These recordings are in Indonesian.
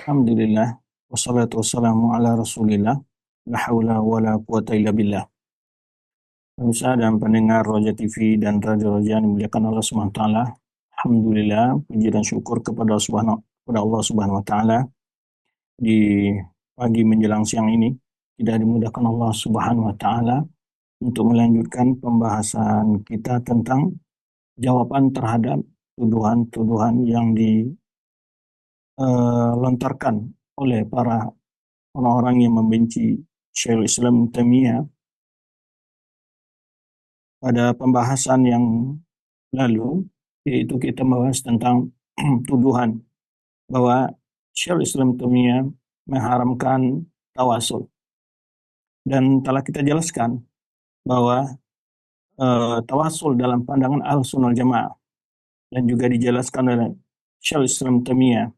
Alhamdulillah, wassalatu wassalamu ala rasulillah, la hawla wa la quwata illa billah. Pemirsa dan pendengar Roja TV dan Radio Roja yang dimuliakan Allah Subhanahu wa taala. Alhamdulillah, puji dan syukur kepada Allah Subhanahu wa taala di pagi menjelang siang ini tidak dimudahkan Allah Subhanahu wa taala untuk melanjutkan pembahasan kita tentang jawaban terhadap tuduhan-tuduhan yang dilontarkan oleh para orang-orang yang membenci Syekhul Islam Taimiyah. Pada pembahasan yang lalu, yaitu kita membahas tentang tuduhan bahwa Syekhul Islam Taimiyah mengharamkan tawasul. Dan telah kita jelaskan bahwa tawasul dalam pandangan Ahlussunnah wal Jamaah dan juga dijelaskan oleh Syekhul Islam Taimiyah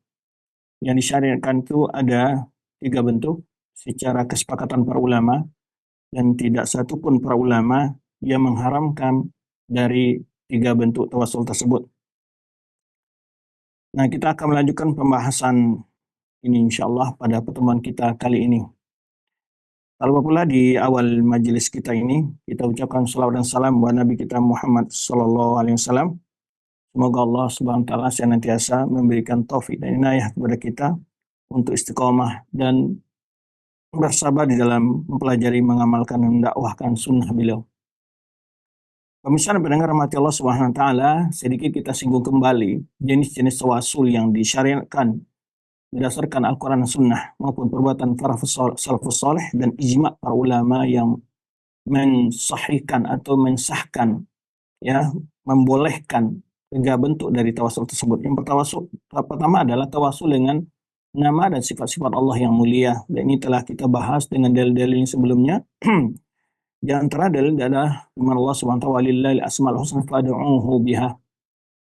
yang disyariatkan itu ada 3 bentuk secara kesepakatan para ulama, dan tidak satu pun para ulama yang mengharamkan dari 3 bentuk tawasul tersebut. Nah, kita akan melanjutkan pembahasan ini insyaallah pada pertemuan kita kali ini. Lalu pula di awal majelis kita ini, kita ucapkan salawat dan salam buat Nabi kita Muhammad sallallahu alaihi wasallam. Semoga Allah Subhanahu wa taala senantiasa memberikan taufik dan inayah kepada kita untuk istiqomah dan bersabar di dalam mempelajari, mengamalkan dan mendakwahkan sunnah beliau. Pemirsa dan pendengar rahmati Allah Subhanahu wa taala, sedikit kita singgung kembali jenis-jenis tawasul yang disyariatkan berdasarkan Al-Qur'an dan Sunnah maupun perbuatan para salafus saleh dan ijma' para ulama yang mensahihkan atau mensahkan, ya, membolehkan 3 bentuk dari tawasul tersebut. Yang pertama adalah tawasul dengan nama dan sifat-sifat Allah yang mulia, dan ini telah kita bahas dengan dalil-dalil sebelumnya. Di antara dalil adalah firman Allah Subhanahu wa taala, walillahil asmaul husna fad'uuhu biha.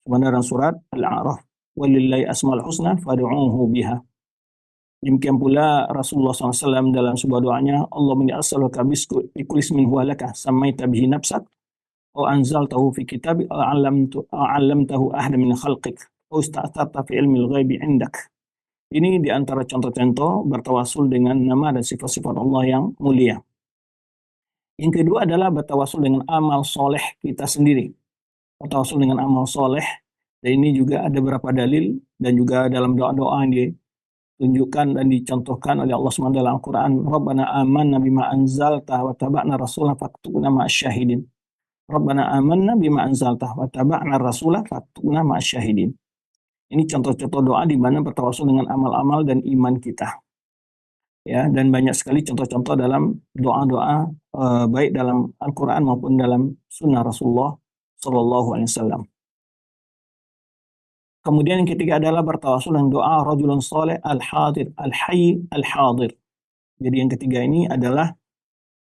Sebenarnya surat Al-A'raf, walillahi asmaul husna fad'uuhu biha. Demikian pula Rasulullah SAW dalam sebuah doanya, Allahumma inni as'aluka bikulli ismin huwa laka sammaita bihi nafsak aw anzaltahu fi kitabik aw 'allamtahu ahadan min khalqik aw ista'tharta fi ilmil ghaibi 'indak. Ini di antara contoh-contoh bertawasul dengan nama dan sifat-sifat Allah yang mulia. Yang kedua adalah bertawasul dengan amal soleh kita sendiri. Bertawasul dengan amal soleh, dan ini juga ada beberapa dalil dan juga dalam doa-doa yang ditunjukkan dan dicontohkan oleh Allah SWT dalam Al-Quran. Rabbana amanna bima anzalta wa taba'na rasulah faktubna ma'asyahidin. Rabbana amanna bima anzalta wa taba'na rasulah faktubna ma'asyahidin. Ini contoh-contoh doa di mana bertawasul dengan amal-amal dan iman kita. Ya, dan banyak sekali contoh-contoh dalam doa-doa baik dalam Al-Quran maupun dalam Sunnah Rasulullah Sallallahu Alaihi Wasallam. Kemudian yang ketiga adalah bertawasul dengan doa rajulun saleh al-hadir, al-hayy al-hadir. Jadi yang ketiga ini adalah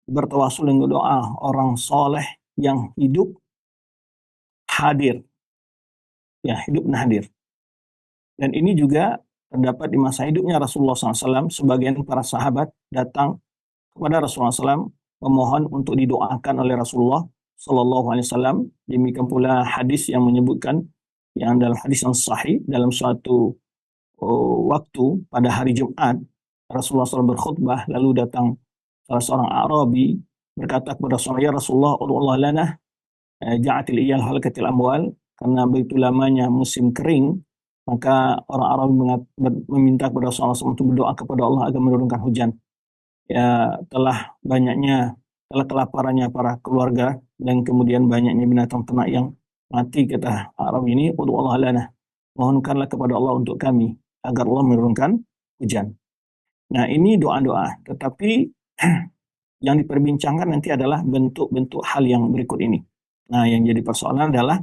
bertawasul dengan doa orang saleh yang hidup hadir, ya, hidup dan hadir. Dan ini juga terdapat di masa hidupnya Rasulullah SAW. Sebagian para sahabat datang kepada Rasulullah SAW memohon untuk didoakan oleh Rasulullah SAW. Demikian pula hadis yang menyebutkan, yang dalam hadis yang sahih, dalam suatu waktu pada hari Jumat Rasulullah SAW berkhutbah, lalu datang salah seorang Arabi berkata kepada Rasulullah, ya Rasulullah, Allah lana ja'atil iyal halakatil amwal, karena begitu lamanya musim kering, maka orang Arab meminta kepada Rasulullah SAW untuk berdoa kepada Allah agar menurunkan hujan. Ya, telah kelaparannya para keluarga dan kemudian banyaknya binatang ternak yang mati, kata Arab ini, Allah lana, mohonkanlah kepada Allah untuk kami agar Allah menurunkan hujan. Nah, ini doa-doa. Tetapi yang diperbincangkan nanti adalah bentuk-bentuk hal yang berikut ini. Nah, yang jadi persoalan adalah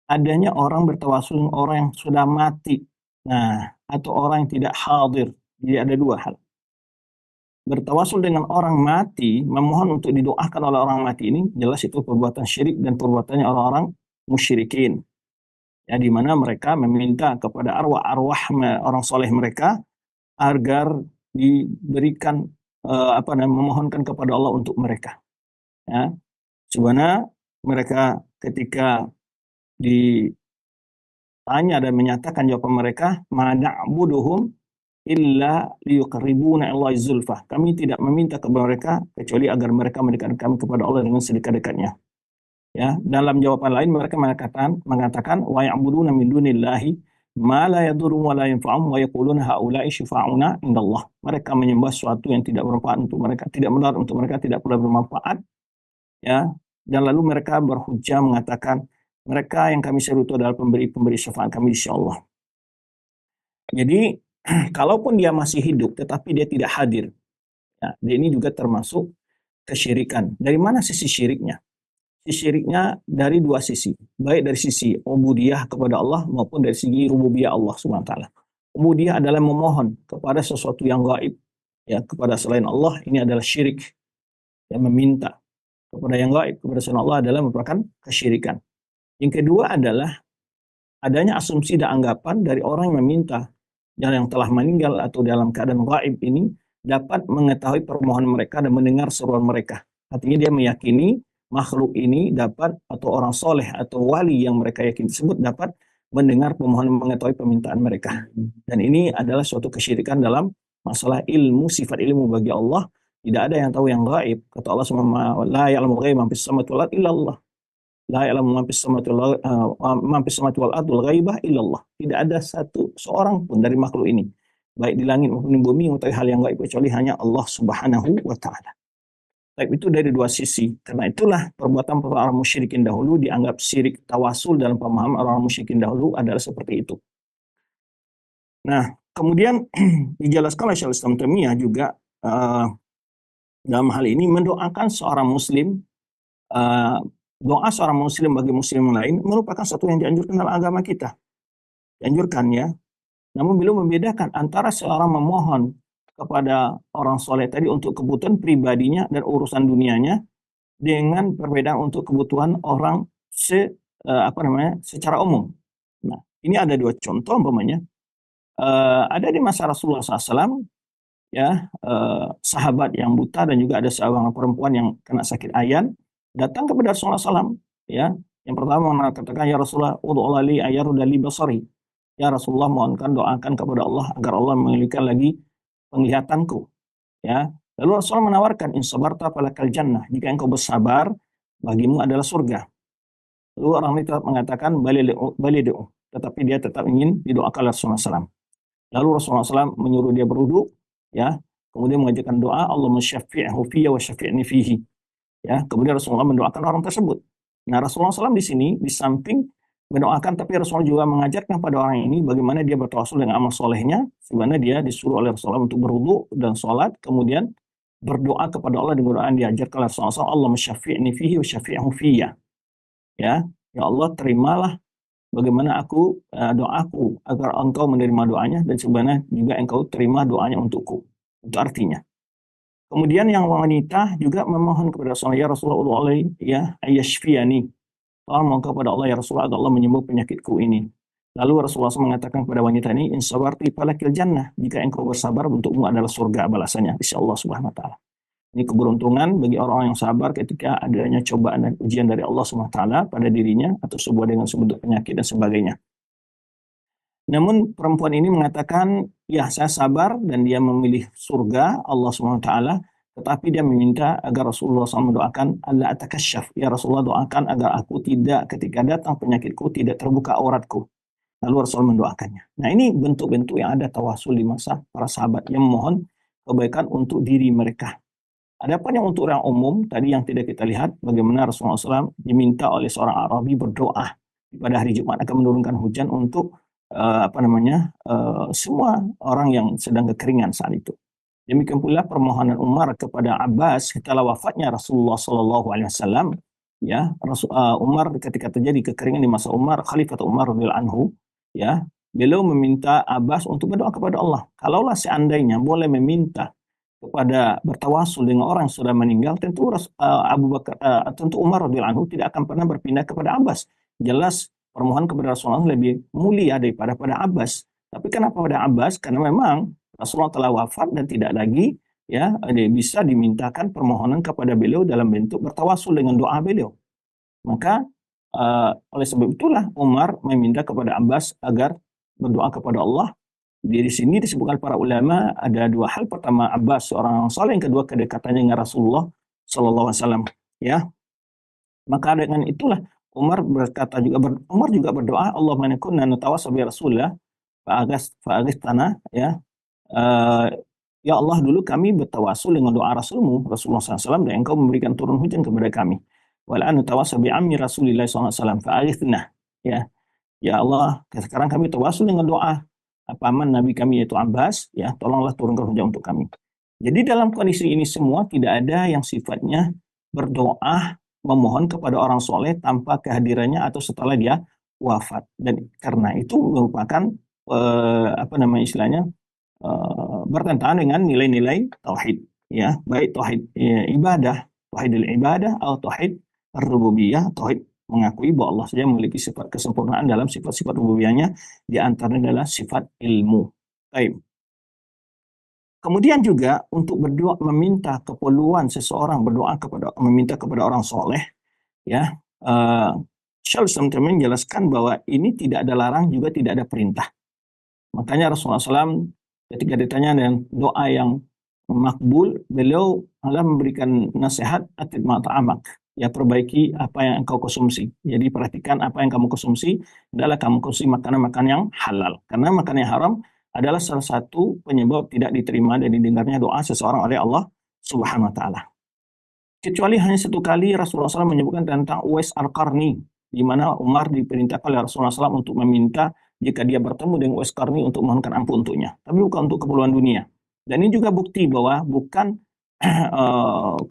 adanya orang bertawasul orang yang sudah mati, nah, atau orang yang tidak hadir. Jadi ada 2 hal. Bertawasul dengan orang mati, memohon untuk didoakan oleh orang mati, ini jelas itu perbuatan syirik dan perbuatannya orang-orang musyrikin. Ya, di mana mereka meminta kepada arwah-arwah orang soleh mereka agar diberikan memohonkan kepada Allah untuk mereka. Ya, sebenarnya mereka ketika ditanya dan menyatakan jawaban mereka, ma na'buduhum illa liyuqarribuna Allah zulfah. Kami tidak meminta kepada mereka kecuali agar mereka mendekatkan kami kepada Allah dengan sedekat-dekatnya. Ya, dalam jawaban lain mereka mengatakan wa ya'buduna min dunillahi ma la yadurru wa la yanfa'uhum wa yaquluna haula'i syufa'una indallah. Mereka menyembah sesuatu yang tidak bermanfaat untuk mereka, tidak benar untuk mereka, tidak pula bermanfaat, ya. Dan lalu mereka berhujjah mengatakan mereka yang kami seru itu adalah pemberi syafaat kami insyaallah. Jadi kalaupun dia masih hidup tetapi dia tidak hadir, ya, dia ini juga termasuk kesyirikan. Dari mana sisi syiriknya? Syiriknya dari dua sisi, baik dari sisi ubudiyah kepada Allah maupun dari segi rububiyah Allah SWT. Ubudiyah adalah memohon kepada sesuatu yang gaib, ya, kepada selain Allah, ini adalah syirik. Yang meminta kepada yang gaib kepada selain Allah adalah merupakan kesyirikan. Yang kedua adalah adanya asumsi dan anggapan dari orang yang meminta yang telah meninggal atau dalam keadaan gaib ini dapat mengetahui permohonan mereka dan mendengar seruan mereka. Artinya dia meyakini makhluk ini dapat, atau orang soleh atau wali yang mereka yakini tersebut dapat mendengar permohonan, mengetahui permintaan mereka. Dan ini adalah suatu kesyirikan dalam masalah ilmu, sifat ilmu bagi Allah. Tidak ada yang tahu yang gaib. Kata Allah SWT, la ya'lamu ghaiba man fis samawati wal ardi illa Allah. La ya'lamu man fis samawati wal ardi ghaibah illa Allah. Tidak ada seorang pun dari makhluk ini, baik di langit maupun di bumi, mengetahui hal yang gaib kecuali hanya Allah Subhanahu wa taala. Baik, itu dari dua sisi. Karena itulah perbuatan orang musyrikin dahulu dianggap syirik tawasul dalam pemahaman orang musyrikin dahulu adalah seperti itu. Nah, kemudian dijelaskan oleh Syaikhul Islam Taimiyah juga dalam hal ini mendoakan seorang muslim, doa seorang muslim bagi muslim lain merupakan satu yang dianjurkan dalam agama kita. Dianjurkan, ya. Namun beliau membedakan antara seorang memohon kepada orang soleh tadi untuk kebutuhan pribadinya dan urusan dunianya dengan perbedaan untuk kebutuhan orang secara umum. Nah, ini ada dua contoh umpamanya. Ada di masa Rasulullah SAW, ya, sahabat yang buta dan juga ada seorang perempuan yang kena sakit ayan datang kepada Rasulullah SAW, ya. Yang pertama mengatakan, ya Rasulullah, ud'u li ayyaruda li basari. Ya Rasulullah, mohonkan doakan kepada Allah agar Allah memulihkan lagi penglihatanku, ya. Lalu Rasulullah menawarkan, in sabarta falakal jannah, jika engkau bersabar bagimu adalah surga. Lalu orang ini tetap mengatakan balidu, tetapi dia tetap ingin didoakan oleh Rasulullah SAW. Lalu Rasulullah SAW menyuruh dia berwudu, ya, kemudian mengajarkan doa Allahumma syafi'hu fiyya wa syafi'ni fihi, ya. Kemudian Rasulullah mendoakan orang tersebut. Nah, Rasulullah SAW di sini di samping mendoakan, tapi Rasulullah juga mengajarkan pada orang ini bagaimana dia bertawasul dengan amal solehnya. Sebenarnya dia disuruh oleh Rasulullah untuk berwudu dan sholat, kemudian berdoa kepada Allah dengan doa yang diajarkan oleh Rasulullah SAW, Allah syafi'ni fihi wa syafi'hu fiyya, ya. Ya Allah, terimalah bagaimana doaku agar engkau menerima doanya, dan sebenarnya juga engkau terima doanya untukku. Itu artinya. Kemudian yang wanita juga memohon kepada Rasulullah, ya Rasulullah, ya ayyashfiyani, Allah mohon kepada Allah, ya Rasulullah, agar Allah menyembuh penyakitku ini. Lalu Rasulullah SAW mengatakan kepada wanita ini, in sabarti falakil jannah, jika engkau bersabar untukmu adalah surga balasannya insya Allah Subhanahu wa taala. Ini keberuntungan bagi orang yang sabar ketika adanya cobaan dan ujian dari Allah Subhanahu wa taala pada dirinya atau sebuah dengan sebentuk penyakit dan sebagainya. Namun perempuan ini mengatakan, ya saya sabar, dan dia memilih surga Allah Subhanahu wa taala. Tetapi dia meminta agar Rasulullah SAW mendoakan, Allah atakasyaf, ya Rasulullah, doakan agar aku tidak, ketika datang penyakitku, tidak terbuka auratku. Lalu Rasulullah mendoakannya. Nah, ini bentuk-bentuk yang ada tawasul di masa para sahabat yang memohon kebaikan untuk diri mereka. Adapun yang untuk orang umum, tadi yang tidak kita lihat, bagaimana Rasulullah SAW diminta oleh seorang Arabi berdoa pada hari Jumat akan menurunkan hujan untuk semua orang yang sedang kekeringan saat itu. Demikian pula permohonan Umar kepada Abbas setelah wafatnya Rasulullah SAW, ya. Umar ketika terjadi kekeringan di masa Umar, Khalifah Umar radhiyallahu anhu, ya, beliau meminta Abbas untuk berdoa kepada Allah. Kalaulah seandainya boleh meminta kepada bertawasul dengan orang yang sudah meninggal, tentu Umar radhiyallahu anhu tidak akan pernah berpindah kepada Abbas. Jelas permohonan kepada Rasulullah lebih mulia daripada pada Abbas. Tapi kenapa pada Abbas? Karena memang Rasulullah telah wafat dan tidak lagi, ya, bisa dimintakan permohonan kepada beliau dalam bentuk bertawasul dengan doa beliau. Maka oleh sebab itulah Umar meminta kepada Abbas agar berdoa kepada Allah Di sini disebutkan para ulama ada dua hal. Pertama, Abbas seorang soleh, yang kedua kedekatannya dengan Rasulullah Sallallahu Alaihi Wasallam. Ya, maka dengan itulah Umar berkata juga Umar juga berdoa, Allahumma inna kunna natawassaw bi Rasulillah fa'aghis tanah, ya. Eh, ya Allah, dulu kami bertawasul dengan doa Rasulmu Rasulullah SAW, dan engkau memberikan turun hujan kepada kami. Wal'an natawassaw bi ammi Rasulillah SAW fa'aghithna, ya. Ya Allah, sekarang kami tawasul dengan doa paman Nabi kami yaitu Abbas, ya, tolonglah turunkan hujan untuk kami. Jadi dalam kondisi ini semua tidak ada yang sifatnya berdoa memohon kepada orang soleh tanpa kehadirannya atau setelah dia wafat. Dan karena itu merupakan apa namanya istilahnya, bertentangan dengan nilai-nilai tauhid, ya, baik tauhid ibadah, tauhidul ibadah atau tauhid rububiyah, tauhid mengakui bahwa Allah saja memiliki sifat kesempurnaan dalam sifat-sifat rububiyahnya, di antaranya adalah sifat ilmu. Baik. Kemudian juga untuk berdoa, meminta keperluan seseorang, berdoa kepada, meminta kepada orang soleh, ya. Syaikhul Islam menjelaskan bahwa ini tidak ada larang, juga tidak ada perintah. Makanya Rasulullah SAW ketika ditanya dengan doa yang makbul, beliau malah memberikan nasihat, atib mata'amak, ya, perbaiki apa yang engkau konsumsi. Jadi perhatikan apa yang kamu konsumsi adalah kamu konsumsi makanan-makanan yang halal. Karena makanan yang haram adalah salah satu penyebab tidak diterima dan didengarnya doa seseorang oleh Allah Subhanahu wa taala. Kecuali hanya satu kali Rasulullah SAW menyebutkan tentang Uwais Al-Qarni, di mana Umar diperintahkan oleh Rasulullah SAW untuk meminta jika dia bertemu dengan Uwais Qarni untuk mohonkan ampun untuknya, tapi bukan untuk keperluan dunia. Dan ini juga bukti bahwa bukan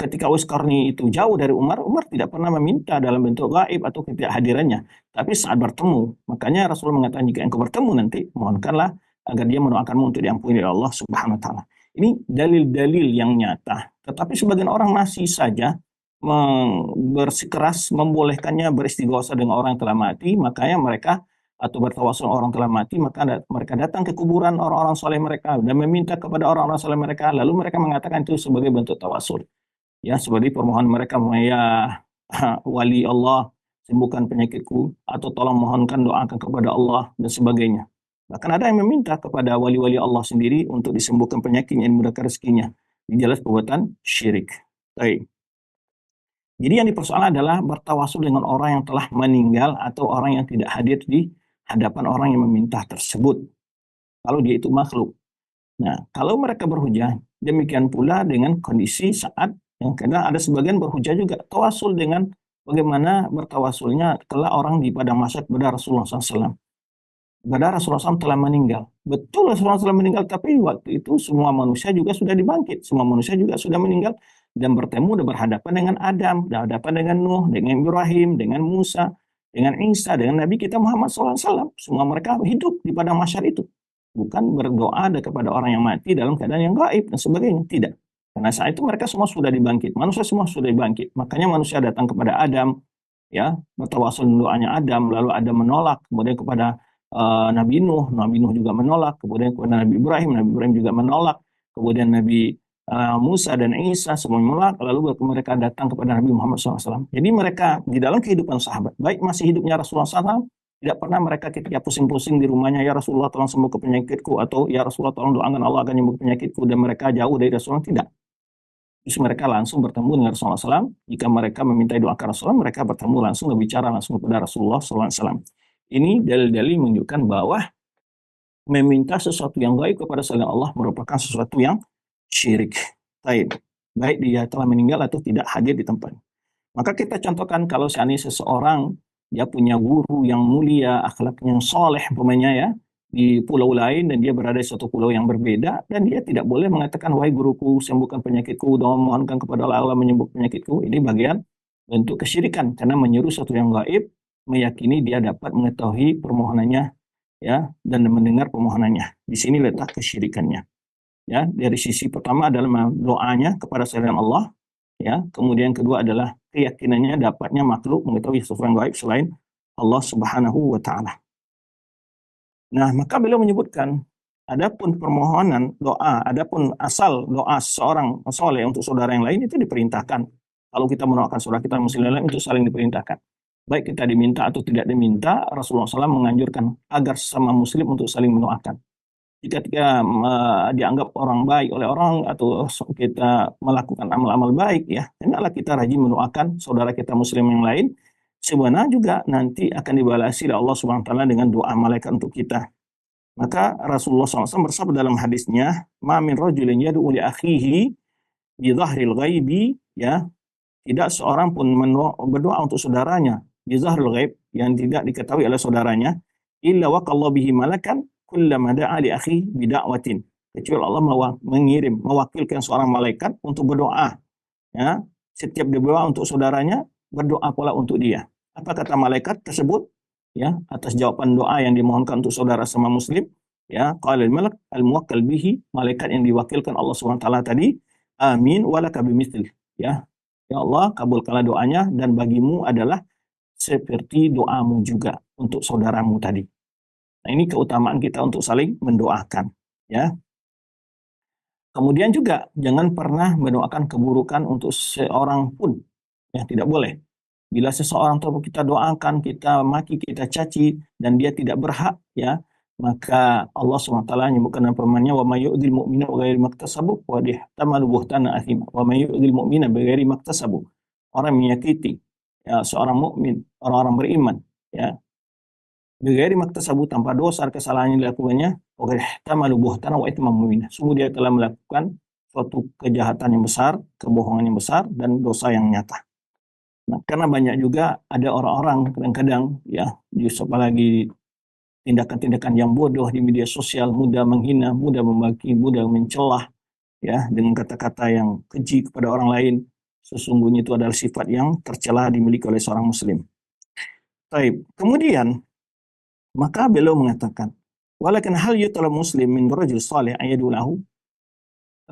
ketika Uwais Qarni itu jauh dari Umar, Umar tidak pernah meminta dalam bentuk gaib atau ketidakhadirannya, tapi saat bertemu. Makanya Rasulullah mengatakan, jika engkau bertemu nanti, mohonkanlah agar dia mendoakanmu untuk diampuni oleh Allah Subhanahu wa taala. Ini dalil-dalil yang nyata. Tetapi sebagian orang masih saja bersikeras membolehkannya beristighosa dengan orang yang telah mati, makanya mereka atau bertawasul orang telah mati, maka mereka datang ke kuburan orang-orang soleh mereka dan meminta kepada orang-orang soleh mereka, lalu mereka mengatakan itu sebagai bentuk tawasul, ya, sebagai permohonan mereka, ya wali Allah, sembuhkan penyakitku, atau tolong mohonkan doakan kepada Allah, dan sebagainya. Bahkan ada yang meminta kepada wali-wali Allah sendiri untuk disembuhkan penyakitnya, dimudahkan rezekinya. Ini jelas perbuatan syirik. Baik. Jadi yang dipersoalkan adalah bertawasul dengan orang yang telah meninggal atau orang yang tidak hadir di hadapan orang yang meminta tersebut, kalau dia itu makhluk. Nah, kalau mereka berhujah, demikian pula dengan kondisi saat yang kadang ada sebagian berhujah juga tawasul dengan bagaimana bertawasulnya telah orang di padang mahsyar kepada Rasulullah SAW. Kepada Rasulullah SAW telah meninggal. Betul Rasulullah SAW meninggal, tapi waktu itu semua manusia juga sudah dibangkit. Semua manusia juga sudah meninggal dan bertemu dan berhadapan dengan Adam, berhadapan dengan Nuh, dengan Ibrahim, dengan Musa, dengan Isa, dengan Nabi kita Muhammad SAW. Semua mereka hidup di padang mahsyar itu. Bukan berdoa kepada orang yang mati dalam keadaan yang gaib dan sebagainya. Tidak. Karena saat itu mereka semua sudah dibangkit. Manusia semua sudah dibangkit. Makanya manusia datang kepada Adam, ya, bertawasul doanya Adam, lalu Adam menolak. Kemudian kepada Nabi Nuh juga menolak. Kemudian kepada Nabi Ibrahim juga menolak. Kemudian Nabi Musa dan Isa semua menolak, lalu mereka datang kepada Nabi Muhammad SAW. Jadi mereka di dalam kehidupan sahabat, baik masih hidupnya Rasulullah SAW, tidak pernah mereka ketika pusing-pusing di rumahnya, ya Rasulullah tolong sembuhkan penyakitku, atau ya Rasulullah tolong doakan Allah akan menyembuhkan penyakitku, dan mereka jauh dari Rasulullah, tidak. Terus mereka langsung bertemu dengan Rasulullah SAW. Jika mereka meminta doa ke Rasulullah, mereka bertemu langsung, berbicara langsung kepada Rasulullah SAW. Ini dalil-dalil menunjukkan bahwa meminta sesuatu yang gaib kepada selain Allah merupakan sesuatu yang syirik. Baik dia telah meninggal atau tidak hadir di tempat. Maka kita contohkan kalau seandainya seseorang dia punya guru yang mulia, akhlaknya yang soleh umpamanya, ya, di pulau lain dan dia berada di suatu pulau yang berbeda, dan dia tidak boleh mengatakan, wahai guruku sembuhkan penyakitku, dan memohonkan kepada Allah menyembuhkan penyakitku. Ini bagian bentuk kesyirikan, karena menyuruh sesuatu yang gaib, meyakini dia dapat mengetahui permohonannya, ya, dan mendengar permohonannya. Di sini letak kesyirikannya. Ya, dari sisi pertama adalah doanya kepada selain Allah, ya. Kemudian kedua adalah keyakinannya dapatnya makhluk mengetahui sesuatu yang gaib selain Allah Subhanahu wa taala. Nah, maka beliau menyebutkan, adapun permohonan doa, adapun asal doa seorang soleh untuk saudara yang lain itu diperintahkan. Kalau kita mendoakan saudara kita muslim lain itu saling diperintahkan. Baik kita diminta atau tidak diminta, Rasulullah SAW menganjurkan agar sesama muslim untuk saling mendoakan. jika kita dianggap orang baik oleh orang atau kita melakukan amal-amal baik ya, hendaklah kita rajin mendoakan saudara kita muslim yang lain. Sebenarnya juga nanti akan dibalasi oleh Allah Subhanahu wa taala dengan doa malaikat untuk kita. Maka Rasulullah SAW bersabda dalam hadisnya, "Ma min rajulin yad'u li akhihi bi dhahril ghaibi," ya, tidak seorang pun berdoa untuk saudaranya di zahrul ghaib yang tidak diketahui oleh saudaranya, illa waqallahu bihi malakan kullama da'a li akhi bida'watin, kecuali Allah mewakilkan seorang malaikat untuk berdoa, ya, setiap dia berdoa untuk saudaranya, berdoa pula untuk dia. Apa kata malaikat tersebut? Ya, atas jawaban doa yang dimohonkan untuk saudara sama muslim, ya, qala al-malak al-muwakkal bihi, malaikat yang diwakilkan Allah Subhanahu wa taala tadi, amin walaka bimithli, ya. Ya Allah, kabulkanlah doanya dan bagimu adalah seperti doamu juga untuk saudaramu tadi. Nah, ini keutamaan kita untuk saling mendoakan, ya. Kemudian juga jangan pernah mendoakan keburukan untuk seorang pun, ya, tidak boleh. Bila seseorang tersebut kita doakan, kita maki, kita caci dan dia tidak berhak, ya, maka Allah SWT menyebutkan dalam firman-Nya, wa may yu'dzil mu'mina bighairi maktasabu wa yahtamalu buhtanan athima. Wa may yu'dzil mu'mina bighairi maktasabu. Orang menyakiti, ya, seorang mukmin, orang-orang beriman, ya, bighairi maktasabu, tanpa dosa kesalahan yang dilakukannya, wa yahtamalu buhtanan wa itsman mubina. Sungguh dia telah melakukan suatu kejahatan yang besar, kebohongan yang besar dan dosa yang nyata. Nah, karena banyak juga ada orang-orang kadang-kadang, ya, justru apalagi tindakan-tindakan yang bodoh di media sosial, mudah menghina, mudah membagi, mudah mencelah, ya, dengan kata-kata yang keji kepada orang lain. Sesungguhnya itu adalah sifat yang tercela dimiliki oleh seorang muslim. Baik. Kemudian maka beliau mengatakan, walakin hal yutalab muslim min rajul salih ayadulahu,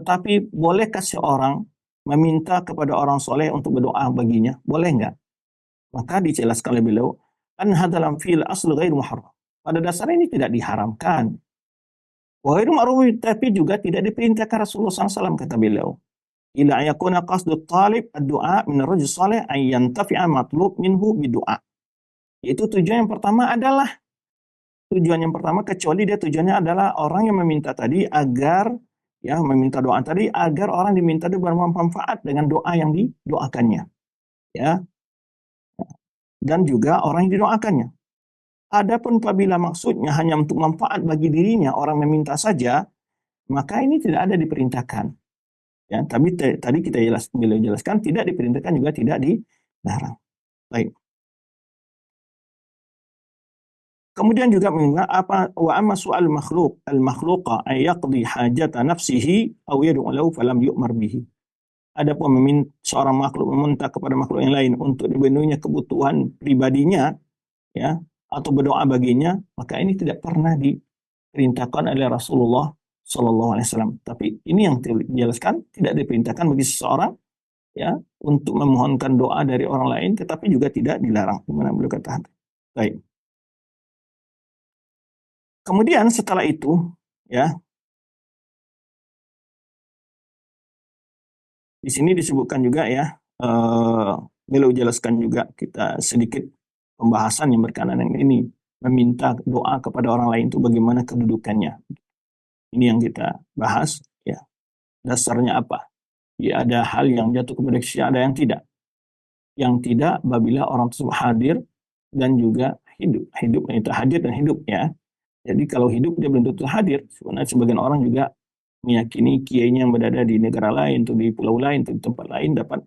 tetapi bolehkah seorang meminta kepada orang soleh untuk berdoa baginya? Boleh enggak? Maka dijelaskan oleh beliau, an hadalam fil asl ghairu muharram. Pada dasarnya ini tidak diharamkan. Wa ghairu ma'ruf, tapi juga tidak diperintahkan Rasulullah SAW, kata beliau. Ila yakuna qasdut talib ad-du'a min ar-rajul salih an yantafi'a matlub minhu bidu'a. Yaitu tujuan yang pertama kecuali dia tujuannya adalah orang yang meminta tadi agar, ya, meminta doa tadi agar orang diminta itu bermanfaat dengan doa yang didoakannya, ya, dan juga orang yang didoakannya. Adapun apabila maksudnya hanya untuk manfaat bagi dirinya, orang meminta saja, maka ini tidak ada diperintahkan. Ya, tapi tadi kita jelaskan tidak diperintahkan juga tidak dilarang. Baik. Kemudian juga apa wa amma su'al makhluk al-makhluqa ay yaqdi hajata nafsihi aw yad'u lahu falam yu'mar bihi. Adapun seorang makhluk meminta kepada makhluk yang lain untuk dipenuhinya kebutuhan pribadinya, ya, atau berdoa baginya, maka ini tidak pernah diperintahkan oleh Rasulullah Shallallahu Alaihi Wasallam. Tapi ini yang dijelaskan tidak diperintahkan bagi seseorang, ya, untuk memohonkan doa dari orang lain, tetapi juga tidak dilarang. Gimana beliau katakan? Baik. Kemudian setelah itu, ya, di sini disebutkan juga, ya, beliau jelaskan juga kita sedikit pembahasan yang berkenaan dengan ini, meminta doa kepada orang lain itu bagaimana kedudukannya. Ini yang kita bahas, ya. Dasarnya apa? Ya, ada hal yang jatuh kepada manusia, ada yang tidak. Yang tidak apabila orang tersebut hadir dan juga hidup. Hidup itu hadir dan hidup, ya. Jadi kalau hidup dia belum tentu hadir. Sebenarnya sebagian orang juga meyakini kiainya yang berada di negara lain, atau di pulau lain, atau di tempat lain dapat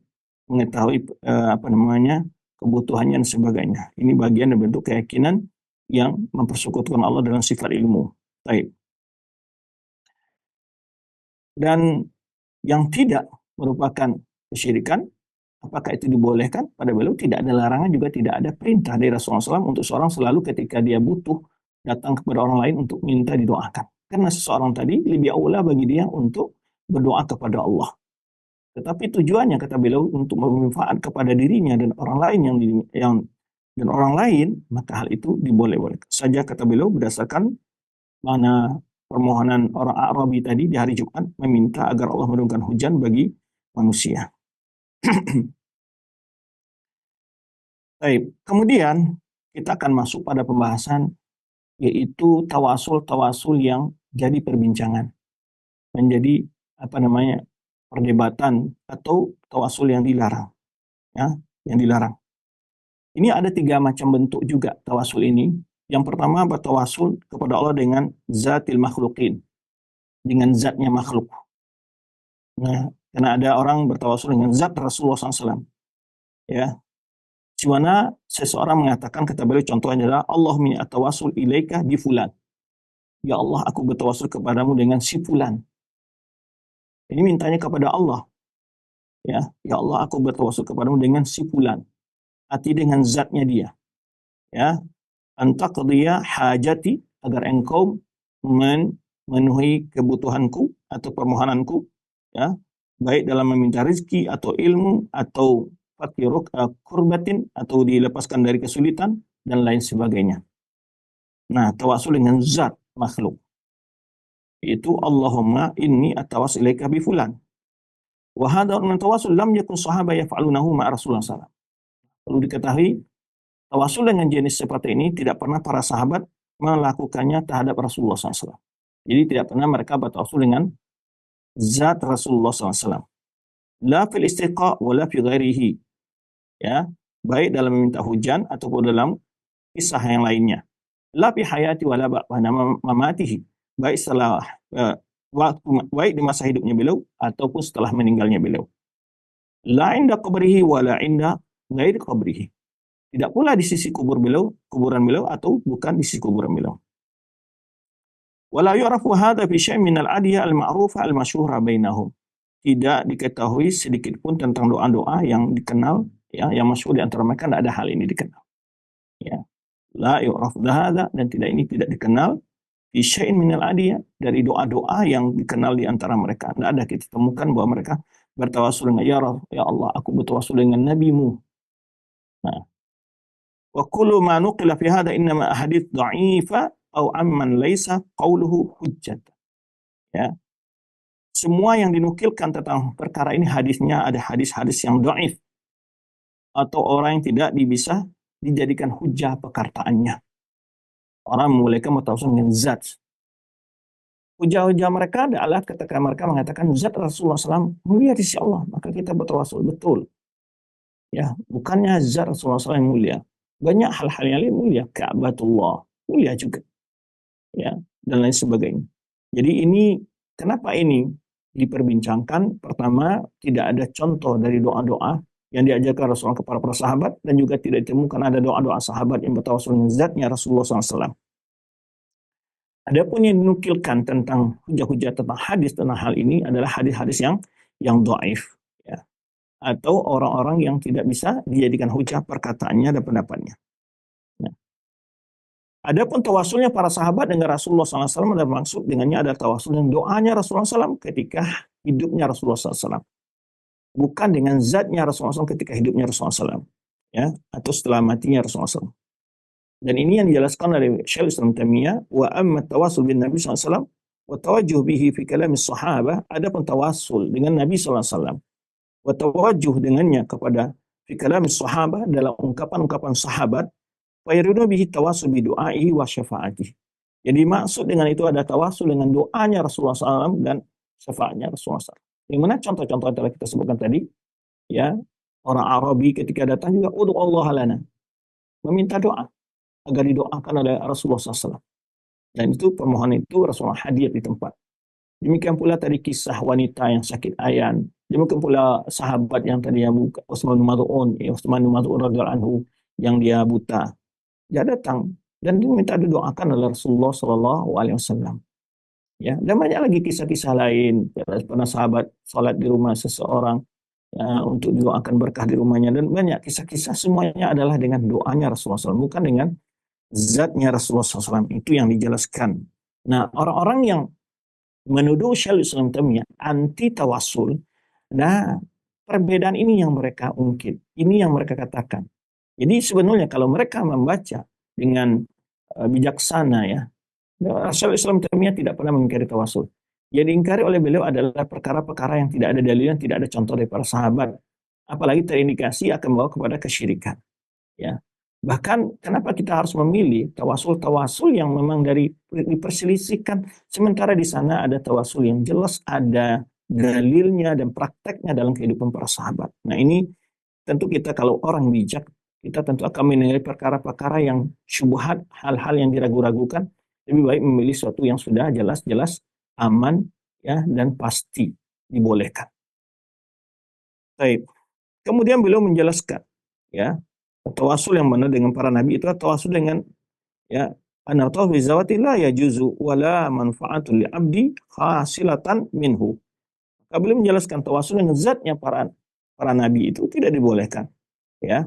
mengetahui kebutuhannya dan sebagainya. Ini bagian dari bentuk keyakinan yang mempersekutukan Allah dalam sifat ilmu. Baik. Dan yang tidak merupakan kesyirikan, apakah itu dibolehkan? Pada beliau tidak ada larangan, juga tidak ada perintah dari Rasulullah SAW untuk seorang selalu ketika dia butuh datang kepada orang lain untuk minta didoakan. Karena seseorang tadi lebih aula bagi dia untuk berdoa kepada Allah. Tetapi tujuannya, kata beliau, untuk bermanfaat kepada dirinya dan orang lain dan orang lain, maka hal itu diboleh-bolehkan saja, kata beliau, berdasarkan mana permohonan orang Arabi tadi di hari Jumat meminta agar Allah menurunkan hujan bagi manusia. Baik, kemudian kita akan masuk pada pembahasan yaitu tawasul yang jadi perbincangan, menjadi perdebatan atau tawasul yang dilarang, ya, yang dilarang. Ini ada 3 macam bentuk juga tawasul ini. Yang pertama bertawasul kepada Allah dengan zatil makhlukin, dengan zatnya makhluk. Nah, karena ada orang bertawasul dengan zat Rasulullah SAW. Ya, di mana seseorang mengatakan, kata beliau, contohnya adalah Allahumma atawasul ilaika bi fulan. Ya Allah, aku bertawasul kepadamu dengan si fulan. Ini mintanya kepada Allah. Ya Allah, aku bertawasul kepadamu dengan si fulan. Arti dengan zatnya dia. Ya, antaqdiya hajati, agar engkau memenuhi kebutuhanku atau permohonanku, ya, baik dalam meminta rezeki atau ilmu atau fakiruk kurbatin, atau dilepaskan dari kesulitan dan lain sebagainya. Nah, tawasul dengan zat makhluk itu Allahumma inni atawasul ilaika bi fulan. Wa hadha min tawasul lam yakun sahabah yaf'alunahu ma Rasulullah SAW. Perlu diketahui, tawasul dengan jenis seperti ini tidak pernah para sahabat melakukannya terhadap Rasulullah SAW. Jadi tidak pernah mereka bertawasul dengan zat Rasulullah SAW. La fil istiqa wa la fi ghairihi. Ya, baik dalam meminta hujan ataupun dalam kisah yang lainnya. La fi hayati wa la ba'da mamatihi. Baik setelah baik di masa hidupnya beliau ataupun setelah meninggalnya beliau. La inda qabrihi wa la inda ghairi qabrihi. Tidak pula di sisi kuburan beliau atau bukan di sisi kuburan beliau. Wala yu'rafu hadha fi syai'in min al-adiyah al-ma'rufah al-masyhura bainahum. Tidak diketahui sedikit pun tentang doa-doa yang dikenal, ya, yang masyhur di antara mereka. Tidak ada hal ini dikenal. Ya. La yu'rafu hadha, dan ini tidak dikenal fi syai'in min al-adiyah, dari doa-doa yang dikenal di antara mereka. Tidak ada kita temukan bahwa mereka bertawasul dengan ya Allah, aku bertawasul dengan nabimu. Nah, wa kullu ma nuqila fi hadha innama ahadits dha'ifa aw amman laysa qawluhu hujjat. Ya. Semua yang dinukilkan tentang perkara ini hadisnya ada hadis-hadis yang dhaif atau orang yang tidak bisa dijadikan hujah perkataannya. Orang membolehkan bertawasul dengan zat. Hujah-hujah mereka adalah ketika mereka mengatakan zat Rasulullah SAW mulia di sisi Allah, maka kita bertawasul. Betul. Ya, bukannya zat Rasulullah SAW yang mulia. Banyak hal-hal yang lain mulia. Ka'batullah mulia juga. Ya, dan lain sebagainya. Jadi ini, kenapa ini diperbincangkan? Pertama, tidak ada contoh dari doa-doa yang diajarkan Rasulullah kepada para sahabat, dan juga tidak ditemukan ada doa-doa sahabat yang bertawasul dengan zatnya Rasulullah SAW. Adapun yang dinukilkan tentang hujah-hujah tentang hadis tentang hal ini adalah hadis-hadis yang dhaif, ya, atau orang-orang yang tidak bisa dijadikan hujah perkataannya dan pendapatnya. Nah, adapun tawasulnya para sahabat dengan Rasulullah SAW, dan maksud dengannya adalah tawasul dengan doanya Rasulullah SAW ketika hidupnya Rasulullah SAW, bukan dengan zatnya Rasulullah SAW ketika hidupnya Rasulullah SAW, ya, atau setelah matinya Rasulullah SAW. Dan ini yang dijelaskan oleh Syaikhul Islam Taimiyah, wa amma tawasul bin Nabi SAW wa tawajjuh bihi fi kalam sahabah. Adapun tawasul dengan Nabi SAW wa tawajjuh dengannya kepada fi kalam sahabah, dalam ungkapan-ungkapan sahabat, fa yuridu bihi tawasul bi du'aihi wa syafaatihi. Jadi maksud dengan itu ada tawasul dengan doanya Rasulullah SAW dan syafaatnya Rasulullah SAW. Yang mana contoh-contoh telah kita sebutkan tadi, ya, orang Arabi ketika datang juga ud'u Allah lana, meminta doa agar didoakan oleh Rasulullah SAW. Dan itu permohonan itu Rasulullah hadir di tempat. Demikian pula tadi kisah wanita yang sakit ayan. Demikian pula sahabat yang tadi Utsman bin Maz'un, radhiyallahu anhu, yang dia buta. Dia datang dan dia minta didoakan oleh Rasulullah SAW. Ya, dan banyak lagi kisah-kisah lain. Pernah sahabat salat di rumah seseorang, ya, untuk didoakan berkah di rumahnya, dan banyak kisah-kisah, semuanya adalah dengan doanya Rasulullah SAW, bukan dengan zatnya Rasulullah SAW. Itu yang dijelaskan. Nah, orang-orang yang menuduh Syaikhul Islam Taimiyah anti tawasul, nah, perbedaan ini yang mereka ungkit, ini yang mereka katakan. Jadi sebenarnya kalau mereka membaca dengan bijaksana, ya, Syaikhul Islam Taimiyah tidak pernah mengingkari tawasul. Yang diingkari oleh beliau adalah perkara-perkara yang tidak ada dalil, yang tidak ada contoh dari para sahabat, apalagi terindikasi akan membawa kepada kesyirikan. Ya, Bahkan kenapa kita harus memilih tawasul-tawasul yang memang diperselisihkan, sementara di sana ada tawasul yang jelas, ada dalilnya dan prakteknya dalam kehidupan para sahabat. Nah ini tentu kita kalau orang bijak, kita tentu akan menilai perkara-perkara yang syubhat, hal-hal yang diragu-ragukan, lebih baik memilih sesuatu yang sudah jelas-jelas aman ya dan pasti dibolehkan. Baik. Kemudian beliau menjelaskan ya, tawasul yang benar dengan para nabi itu tawasul dengan ya anna tawaf bi zawati la yajuzu wala manfa'atul li abdi khasilatan minhu. Beliau menjelaskan tawasul dengan zatnya para nabi itu tidak dibolehkan ya.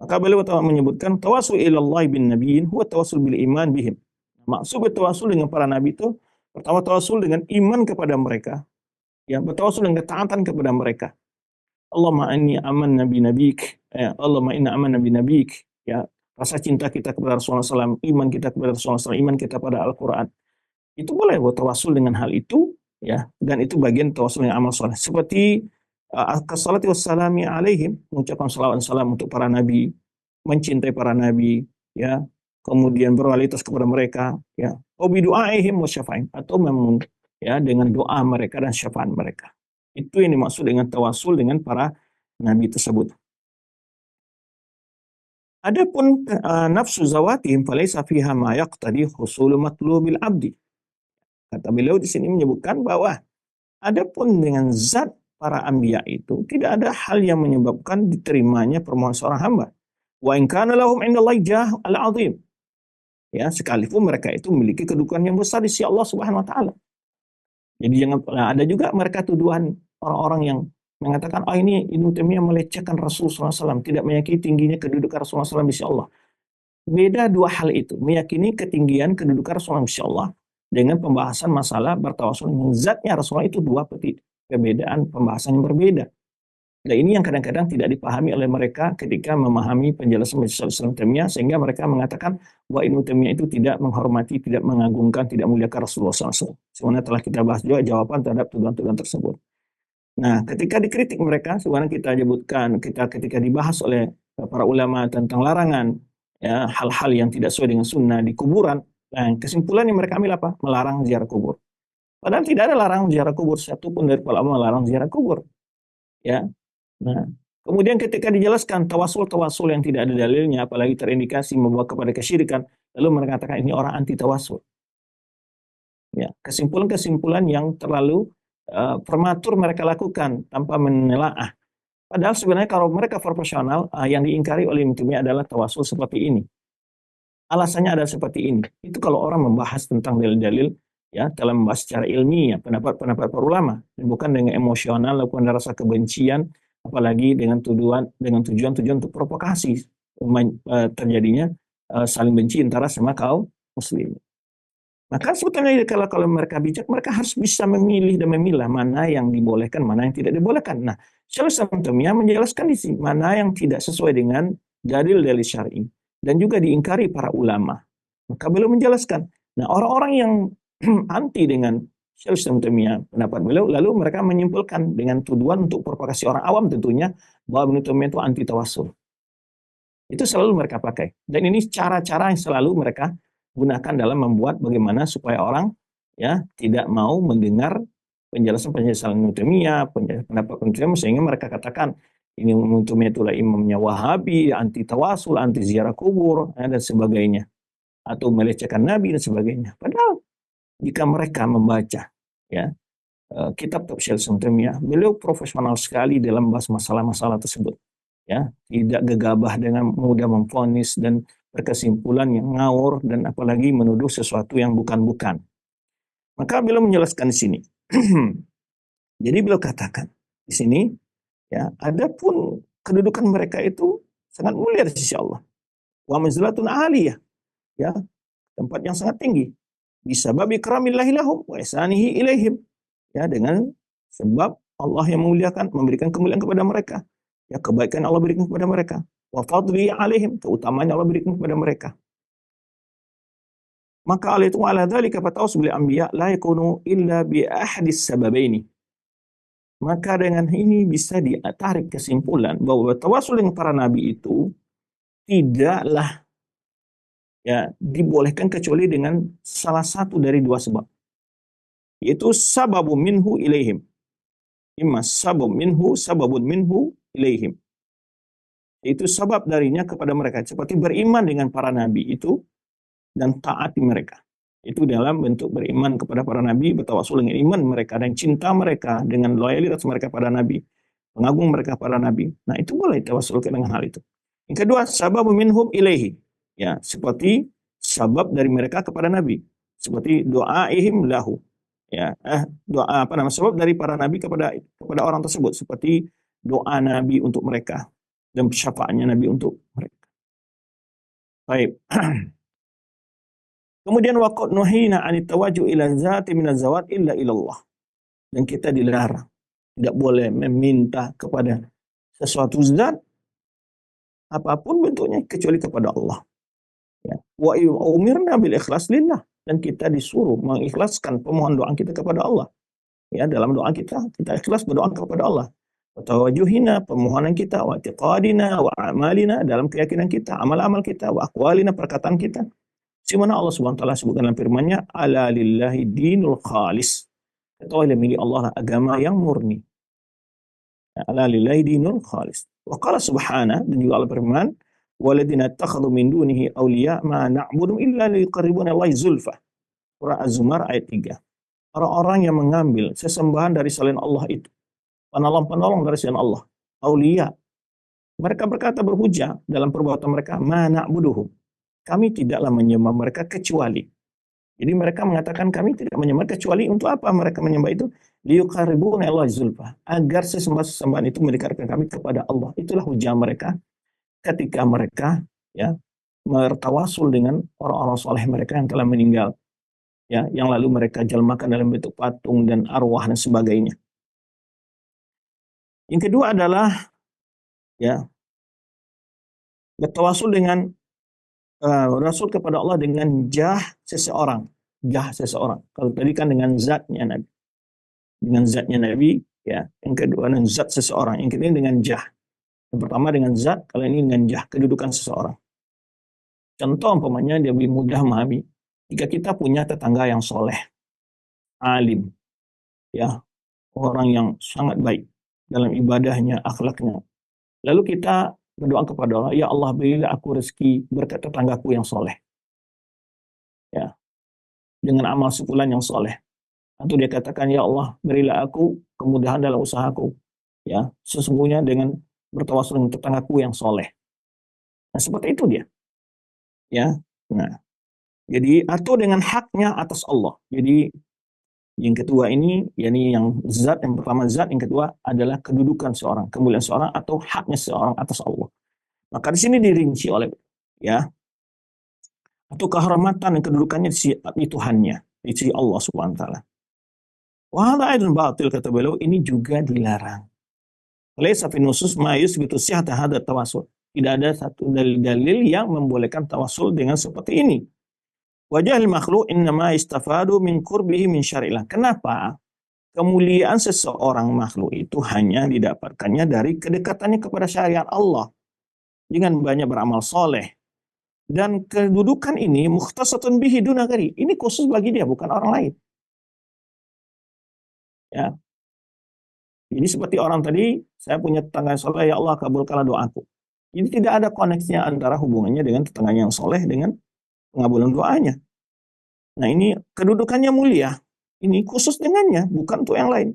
Maka beliau menyebutkan tawasul ilallah bin nabiyyin huwa tawasul bil iman bihim. Maksud bertawasul dengan para nabi itu pertama tawasul dengan iman kepada mereka, ya, bertawasul dengan ketaatan kepada mereka. Allahumma inni aman nabi nabik, ya, Allahumma inna aman nabi nabik, ya, rasa cinta kita kepada Rasulullah SAW, iman kita kepada Rasulullah SAW, iman kita pada Al-Quran. Itu boleh bertawasul dengan hal itu, ya, dan itu bagian tawasul yang amal soleh. Seperti as-salatu wassalami alaihim, mengucapkan salawat dan salam untuk para nabi, mencintai para nabi, ya, kemudian berloyalitas kepada mereka, ya, bidu'aihim wa syafa'in, atau memang ya dengan doa mereka dan syafaat mereka. Itu yang dimaksud dengan tawasul dengan para nabi tersebut. Adapun nafsu zawatihim falaysa fiha ma yaqtadi husulu matlubil abdi. Kata beliau di sini menyebutkan bahwa adapun dengan zat para anbiya itu tidak ada hal yang menyebabkan diterimanya permohonan seorang hamba. Wa in kana lahum indallahi jah al-azim. Ya, sekalipun mereka itu memiliki kedudukan yang besar di sisi Allah Subhanahu wa taala. Jadi jangan ada juga mereka tuduhan orang-orang yang mengatakan ini Ibnu Taimiyah melecehkan Rasulullah SAW, tidak meyakini tingginya kedudukan Rasulullah SAW di sisi Allah. Beda dua hal itu, meyakini ketinggian kedudukan Rasulullah di sisi Allah dengan pembahasan masalah bertawasul dengan zatnya Rasulullah, itu dua perbedaan pembahasan yang berbeda. Nah ini yang kadang-kadang tidak dipahami oleh mereka ketika memahami penjelasan Majelis Islam Taimiyah, sehingga mereka mengatakan bahwa Ibnu Taimiyah itu tidak menghormati, tidak mengagungkan, tidak muliakan Rasulullah SAW. Sebenarnya telah kita bahas juga jawaban terhadap tuduhan-tuduhan tersebut. Nah ketika dikritik mereka, sebenarnya kita sebutkan, ketika dibahas oleh para ulama tentang larangan ya hal-hal yang tidak sesuai dengan sunnah di kuburan, nah kesimpulan yang mereka ambil apa? Melarang ziarah kubur. Padahal tidak ada larangan ziarah kubur, satupun dari para ulama melarang ziarah kubur. Ya, nah, kemudian ketika dijelaskan tawasul-tawasul yang tidak ada dalilnya, apalagi terindikasi membawa kepada kesyirikan, lalu mereka katakan ini orang anti tawasul. Ya, kesimpulan-kesimpulan yang terlalu prematur mereka lakukan tanpa menelaah. Padahal sebenarnya kalau mereka proporsional, yang diingkari oleh Ibnu Taimiyah adalah tawasul seperti ini. Alasannya adalah seperti ini. Itu kalau orang membahas tentang dalil-dalil, ya, dalam membahas secara ilmiah, pendapat-pendapat para ulama, dan bukan dengan emosional, bukan rasa kebencian, apalagi dengan tujuan untuk provokasi terjadinya saling benci antara sama kaum muslim. Maka sebetulnya kalau mereka bijak, mereka harus bisa memilih dan memilah mana yang dibolehkan, mana yang tidak dibolehkan. Nah, Syaikhul Islam Taimiyah menjelaskan di sini mana yang tidak sesuai dengan dalil-dalil syar'i dan juga diingkari para ulama. Maka beliau menjelaskan. Nah, orang-orang yang anti dengan Syaikhul Islam Taimiyah, pendapat beliau, lalu mereka menyimpulkan dengan tuduhan untuk provokasi orang awam tentunya bahwa Ibnu Taimiyah itu anti tawasul. Itu selalu mereka pakai. Dan ini cara-cara yang selalu mereka gunakan dalam membuat bagaimana supaya orang ya tidak mau mendengar penjelasan-penjelasan Ibnu Taimiyah, pendapat Ibnu Taimiyah, sehingga mereka katakan ini Ibnu Taimiyah itulah imamnya Wahabi, anti tawasul, anti ziarah kubur, ya, dan sebagainya, atau melecehkan Nabi dan sebagainya. Padahal jika mereka membaca ya kitab Syaikhul Islam Taimiyah, beliau profesional sekali dalam membahas masalah-masalah tersebut. Ya, tidak gegabah dengan mudah memvonis dan berkesimpulan yang ngawur dan apalagi menuduh sesuatu yang bukan-bukan. Maka beliau menjelaskan di sini. Jadi beliau katakan di sini ya, adapun kedudukan mereka itu sangat mulia di sisi Allah. Wa manzilatun aliyah, ya, tempat yang sangat tinggi. Bisa babi karamillahi lahum wa ihsanihi ilaihim. Ya, dengan sebab Allah yang memuliakan, memberikan kemuliaan kepada mereka. Ya, kebaikan Allah berikan kepada mereka. Wa fadli alaihim, keutamaan Allah berikan kepada mereka. Maka ala itu ala dzalika fatawassul bil anbiya la yakunu illa bi ahadis sababaini. Maka dengan ini bisa ditarik kesimpulan bahwa tawasul dengan para nabi itu tidaklah ya dibolehkan kecuali dengan salah satu dari dua sebab, yaitu sababun minhu ilaihim, imma sababun minhu ilaihim, itu sebab darinya kepada mereka, seperti beriman dengan para nabi itu dan taati mereka. Itu dalam bentuk beriman kepada para nabi, bertawasul dengan iman mereka dan cinta mereka dengan loyalitas mereka pada nabi, pengagum mereka pada nabi. Nah, itu boleh tawasul dengan hal itu. Yang kedua, sababun minhum ilaihi. Ya, seperti sabab dari mereka kepada nabi, seperti doaihim lahu. Ya, doa apa namanya? Sebab dari para nabi kepada orang tersebut, seperti doa nabi untuk mereka dan syafaatnya nabi untuk mereka. Baik. Kemudian waqad nuhina 'anit tawajjuh ila zati minaz zawat illa ilallah. Dan kita dilarang, tidak boleh meminta kepada sesuatu zat apapun bentuknya kecuali kepada Allah. Ya. Wa umirna bil ikhlas lillah, dan kita disuruh mengikhlaskan pemohon doa kita kepada Allah. Ya, dalam doa kita ikhlas berdoa kepada Allah. Wa tawajuhina, permohonan kita, wa i'tiqadina wa amalina, dalam keyakinan kita, amal-amal kita, wa aqwalina, perkataan kita. Di mana Allah Subhanahu wa taala sebutkan dalam firman-Nya, ala lillahi dinul khalis. Ketahuilah milik Allah lah agama yang murni. Ala lillahi dinul khalis. Wa qala subhanahu, dan juga Allah berfirman, waladina ittakhadhu min dunihi awliya ma na'budu illa liqarribuna Allahi zulfa. Surah Az-Zumar ayat 3. Orang-orang yang mengambil sesembahan dari selain Allah itu, penolong-penolong dari selain Allah, aulia. Mereka berkata, berhujah dalam perbuatan mereka, ma na'buduhum, kami tidaklah menyembah mereka kecuali. Jadi mereka mengatakan kami tidak menyembah kecuali untuk apa mereka menyembah itu? Liyuqarribuna Allah zulfa, agar sesembahan itu mendekatkan kami kepada Allah. Itulah hujah mereka ketika mereka ya bertawasul dengan orang-orang soleh mereka yang telah meninggal, ya, yang lalu mereka jelmakan dalam bentuk patung dan arwah dan sebagainya. Yang kedua adalah ya bertawasul dengan Rasul kepada Allah dengan jah seseorang. Kalau tadi kan dengan zatnya Nabi. Dengan zatnya Nabi, ya. Yang kedua dengan zat seseorang. Yang ketiga dengan jah. Yang pertama dengan zat, kalau ini dengan jah, kedudukan seseorang. Contoh umpamanya dia lebih mudah memahami. Jika kita punya tetangga yang soleh, alim, ya, orang yang sangat baik dalam ibadahnya, akhlaknya. Lalu kita berdoa kepada Allah, ya Allah berilah aku rezeki berkat tetanggaku yang soleh. Ya, dengan amal sebulan yang soleh. Atau dia katakan, ya Allah berilah aku kemudahan dalam usahaku. Ya, sesungguhnya dengan bertawasul dengan tetanggaku yang soleh. Nah, seperti itu dia. Ya, nah, jadi atau dengan haknya atas Allah. Jadi yang kedua ini, yakni yang zat, yang pertama zat, yang kedua adalah kedudukan seorang, kemuliaan seorang atau haknya seorang atas Allah. Maka di sini dirinci oleh ya atau kehormatan dan kedudukannya di Tuhannya, di sisi Allah Subhanahu wa taala. Wa hadha aidan batil, kata beliau, ini juga dilarang. Laisa fi nusus ma yusbitu sihhata hadha tawassul. Tidak ada satu dalil-dalil yang membolehkan tawasul dengan seperti ini. Wajahil makhluk innama istafadu min qurbihi min syari'illah. Kenapa? Kemuliaan seseorang makhluk itu hanya didapatkannya dari kedekatannya kepada syariat Allah dengan banyak beramal soleh. Dan kedudukan ini mukhtasatun bihi duna ghairi. Ini khusus bagi dia, bukan orang lain. Ya. Jadi seperti orang tadi, saya punya tetangga yang soleh, ya Allah kabulkanlah doaku. Jadi tidak ada koneksinya antara hubungannya dengan tetangganya yang soleh dengan pengabulan doanya. Nah, ini kedudukannya mulia. Ini khusus dengannya, bukan untuk yang lain.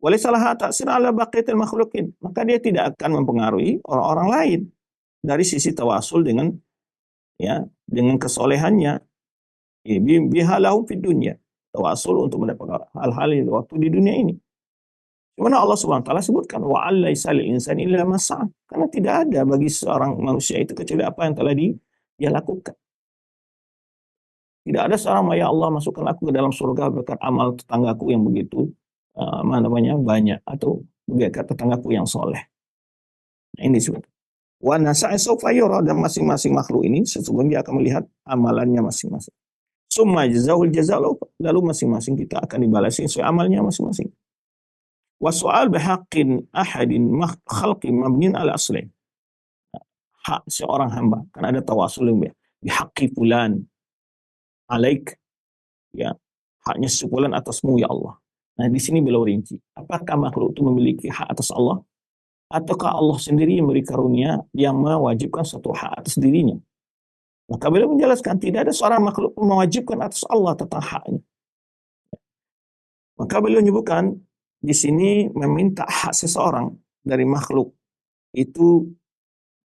Walisalah ta'sir ala baqiyatil makhlukin. Maka dia tidak akan mempengaruhi orang-orang lain dari sisi tawasul dengan ya dengan kesolehannya. Bihalahum fid dunya. Tawasul untuk mendapatkan hal-hal yang waktu di dunia ini. Dimana Allah Subhanahu wa taala sebutkan wa alaisa lil insani illa ma sa'a. Karena tidak ada bagi seorang manusia itu kecuali apa yang telah dia lakukan. Tidak ada seorang, ya Allah masukkan aku ke dalam surga berkat amal tetanggaku yang begitu banyak, atau berkat tetanggaku yang soleh. Nah, ini disebut wa nasa'a sawfa yura, dan masing-masing makhluk ini sesungguhnya dia akan melihat amalannya masing-masing. Summa jazaa'ul jazaa', lalu masing-masing kita akan dibalasi sesuai amalnya masing-masing. Wa su'al bihaqqin ahadin khalqi mabnin ala aslain. hak seorang hamba. Kan ada tawasul bihaqqi fulan alaik, ya, haknya sepulan atasmu ya Allah. Nah, di sini beliau rinci, apakah makhluk itu memiliki hak atas Allah, ataukah Allah sendiri yang beri karunia yang mewajibkan suatu hak atas dirinya? Maka beliau menjelaskan tidak ada seorang makhluk pun mewajibkan atas Allah tentang haknya. Maka beliau menyebutkan di sini meminta hak seseorang dari makhluk itu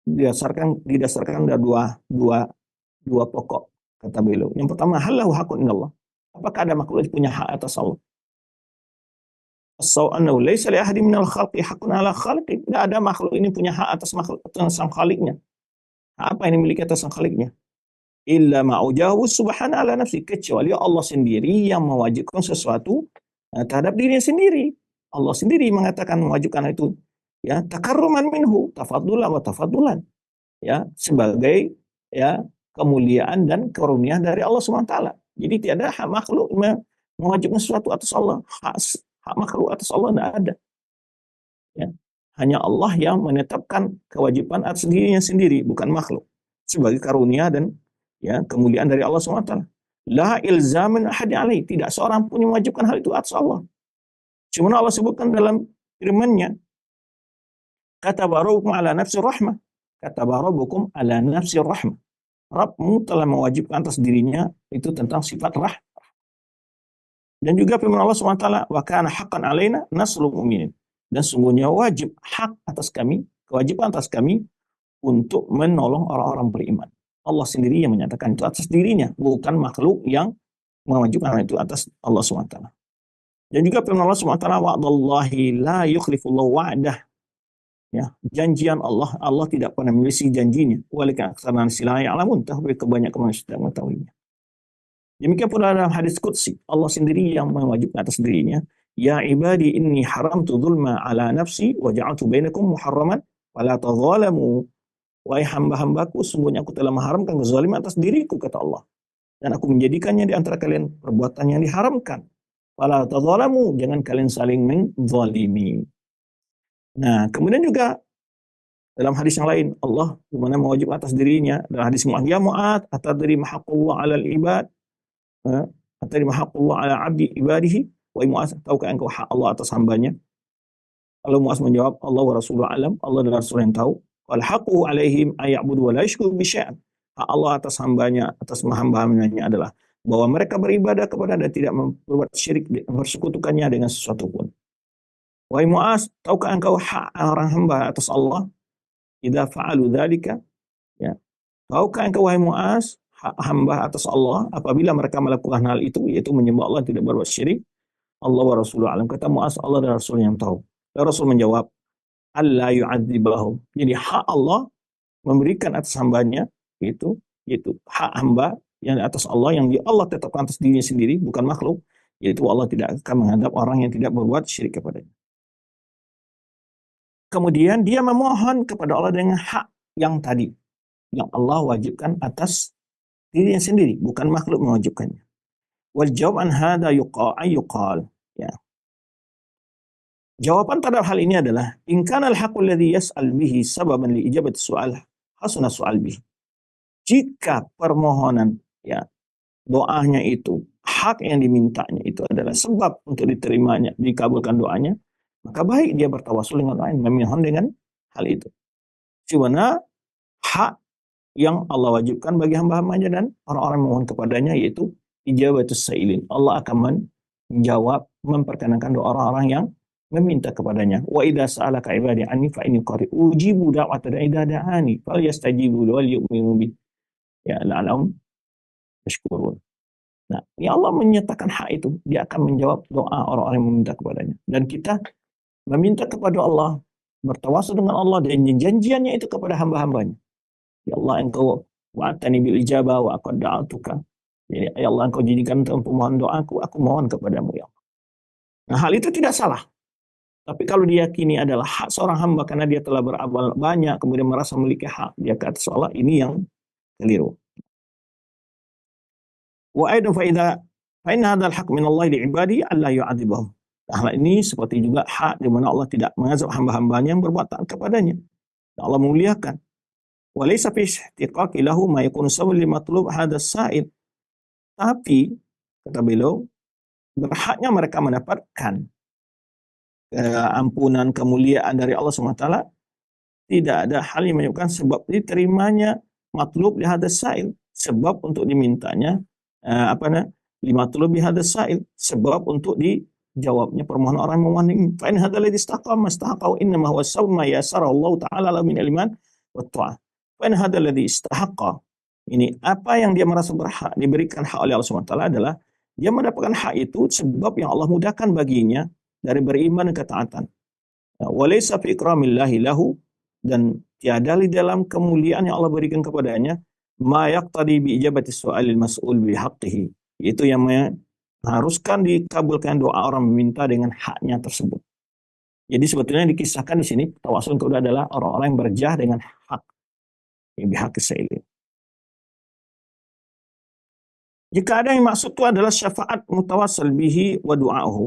didasarkan dari dua pokok, kata beliau. Yang pertama, halahu hakun inallah. Apakah ada makhluk yang punya hak atas Allah? As-saw'annahu laysa li ahadin minal khalqi hakun ala khaliqi. Tidak ada makhluk ini punya hak atas makhluk atas sang khaliknya. Apa yang dimiliki atas sang khaliknya? Illa ma'ujahu subhanahu ala nafsi. Kecuali Allah sendiri yang mewajibkan sesuatu terhadap dirinya sendiri. Allah sendiri mengatakan mewajibkan itu, ya, takarruman minhu, tafaddulan wa tafaddulan, ya, sebagai, ya, kemuliaan dan karunia dari Allah SWT. Jadi tidak ada hak makhluk mewajibkan sesuatu atas Allah. Hak makhluk atas Allah tidak ada. Ya. Hanya Allah yang menetapkan kewajiban atas dirinya sendiri, bukan makhluk. Sebagai karunia dan, ya, kemuliaan dari Allah SWT. La ilzamin ahadin alaih. Tidak seorang pun yang mewajibkan hal itu atas Allah. Cuma Allah sebutkan dalam firman-Nya, kataba rabbukum ala nafsi rahmah. Kataba rabbukum ala nafsi rahmah. Rabbmu telah mewajibkan atas dirinya itu tentang sifat rahmah. Dan juga firman Allah SWT, wa kana haqqan alaina nasrul mu'minin. Dan sungguhnya wajib, hak atas kami, kewajiban atas kami untuk menolong orang-orang beriman. Allah sendiri yang menyatakan itu atas dirinya, bukan makhluk yang mewajibkan itu atas Allah SWT. Dan juga firman Allah SWT, wa'dallahi la yukhlifullahu wa'dah. Ya, janjian Allah, Allah tidak pernah menyelesaikan janjinya. Walakin aktsarun nasi la ya'lamun, tapi kebanyakan manusia tidak mengetahuinya. Demikian pula dalam hadis qudsi, Allah sendiri yang mewajibkan atas dirinya, ya ibadi inni haramtu dzulma ala nafsi wa ja'altu bainakum muharraman fala tadzalamu. Wahai hamba-hambaku, sungguhnya aku telah mengharamkan kezaliman atas diriku, kata Allah. Dan aku menjadikannya di antara kalian perbuatan yang diharamkan. Fala tadzalamu, jangan kalian saling menzalimi. Nah, kemudian juga dalam hadis yang lain, Allah dimana mewajibkan atas dirinya, dalam hadis Mu'adz, ya Mu'adz, atadri ma haqqullah 'alal ibad? Atadri ma haqqullah 'ala 'abdi ibadihi? Wahai Mu'adz, tahukah engkau hak Allah atas hambanya? Kalau Mu'adz menjawab, Allah wa Rasuluhu a'lam, Allah dan Rasul yang tahu. Qal haqquhu 'alaihim ayya'budu wa la yusyriku bi syai'an. Hak Allah atas hambanya, atas hamba-hambanya adalah bahwa mereka beribadah kepada dan tidak berbuat syirik, bersekutukannya dengan sesuatu pun. Wahai Mu'adz, tahukah engkau hak orang hamba atas Allah? Idza fa'alu dzalika, ya. Tahukah engkau wahai Mu'adz hak hamba atas Allah apabila mereka melakukan hal itu, yaitu menyembah Allah tidak berbuat syirik? Allah wa Rasuluhu a'lam. Kata Mu'adz, Allah dan Rasul yang tahu. Dan Rasul menjawab, alla yu'adzibahum. Jadi hak Allah memberikan atas hambanya itu hak hamba yang atas Allah, yang Allah tetapkan atas dirinya sendiri, bukan makhluk, yaitu Allah tidak akan menghadap orang yang tidak berbuat syirik kepadanya. Kemudian dia memohon kepada Allah dengan hak yang tadi, yang Allah wajibkan atas dirinya sendiri, bukan makhluk mewajibkannya. Wal jawab an hadza yuqal. Ya. Jawaban terhadap hal ini adalah, in kana al-haqqu alladhi yas'al bihi sababan li ijabati su'al, hasuna su'al bihi. Jika permohonan, ya, doanya itu, hak yang dimintanya itu adalah sebab untuk diterimanya, dikabulkan doanya, maka baik dia bertawasul dengan lain, memohon dengan hal itu. Cuma hak yang Allah wajibkan bagi hamba-hambanya dan orang-orang memohon kepadanya, yaitu ijabatus sa'ilin. Allah akan menjawab, memperkenankan doa orang-orang yang meminta kepadanya. Wa idza sa'alaka ibadi anni fa inni qarib ujibu da'wata da'i idza da'ani falyastajibu wal yu'minu bi. Ya la'allahum yashkurun. Nah, ya Allah menyatakan hak itu, dia akan menjawab doa orang-orang yang meminta kepadanya. Dan kita meminta kepada Allah, bertawasul dengan Allah dan janjiannya itu kepada hamba-hambanya. Ya Allah, engkau wa'atani bil ijabah wa aqad da'atuka. Ya Allah, engkau jadikan pemohon doaku, aku mohon kepadamu ya Allah. Nah, hal itu tidak salah. Tapi kalau diyakini adalah hak seorang hamba karena dia telah beramal banyak, kemudian merasa memiliki hak dia ke atas Allah, ini yang keliru. Wa aidan fa inna hadzal haqq min Allah li ibadi alla yu'adzibahum. Hal ini seperti juga hak di mana Allah tidak mengazab hamba-hambanya yang berbuat taat kepadanya. Allah memuliakan. Walaysa fi ihtiqaqi lahu ma yakunu sabab li matlub hadha sa'il. Tapi kata beliau, berhaknya mereka mendapatkan ampunan kemuliaan dari Allah SWT, tidak ada hal yang menyebabkan sebab diterimanya matlub li hadha sa'il, sebab untuk dimintanya limatlub bi hadha sa'il, sebab untuk dijawabnya permohonan orang yang memohon ini. Fa in hadha alladhi istaqama istahaqqa inna ma huwa sabab ma yasara Allah taala lahu min al-iman wa ta'ah. Fa in hadha alladhi istahaqqa, ini apa yang dia merasa berhak diberikan hak oleh Allah SWT adalah dia mendapatkan hak itu sebab yang Allah mudahkan baginya dari beriman dan ketaatan. Walaysa fi ikramillahi lahu, dan tiada di dalam kemuliaan yang Allah berikan kepadanya ma yaqtadi bi ijabati su'alil mas'ul bi haqqihi, itu yang mengharuskan dikabulkan doa orang meminta dengan haknya tersebut. Jadi sebetulnya dikisahkan di sini tawasul kedua adalah orang-orang yang berjah dengan hak, yang bihaqi sa'ilin. Jika ada yang maksud itu adalah syafaat mutawassil bihi wa du'a'uhu,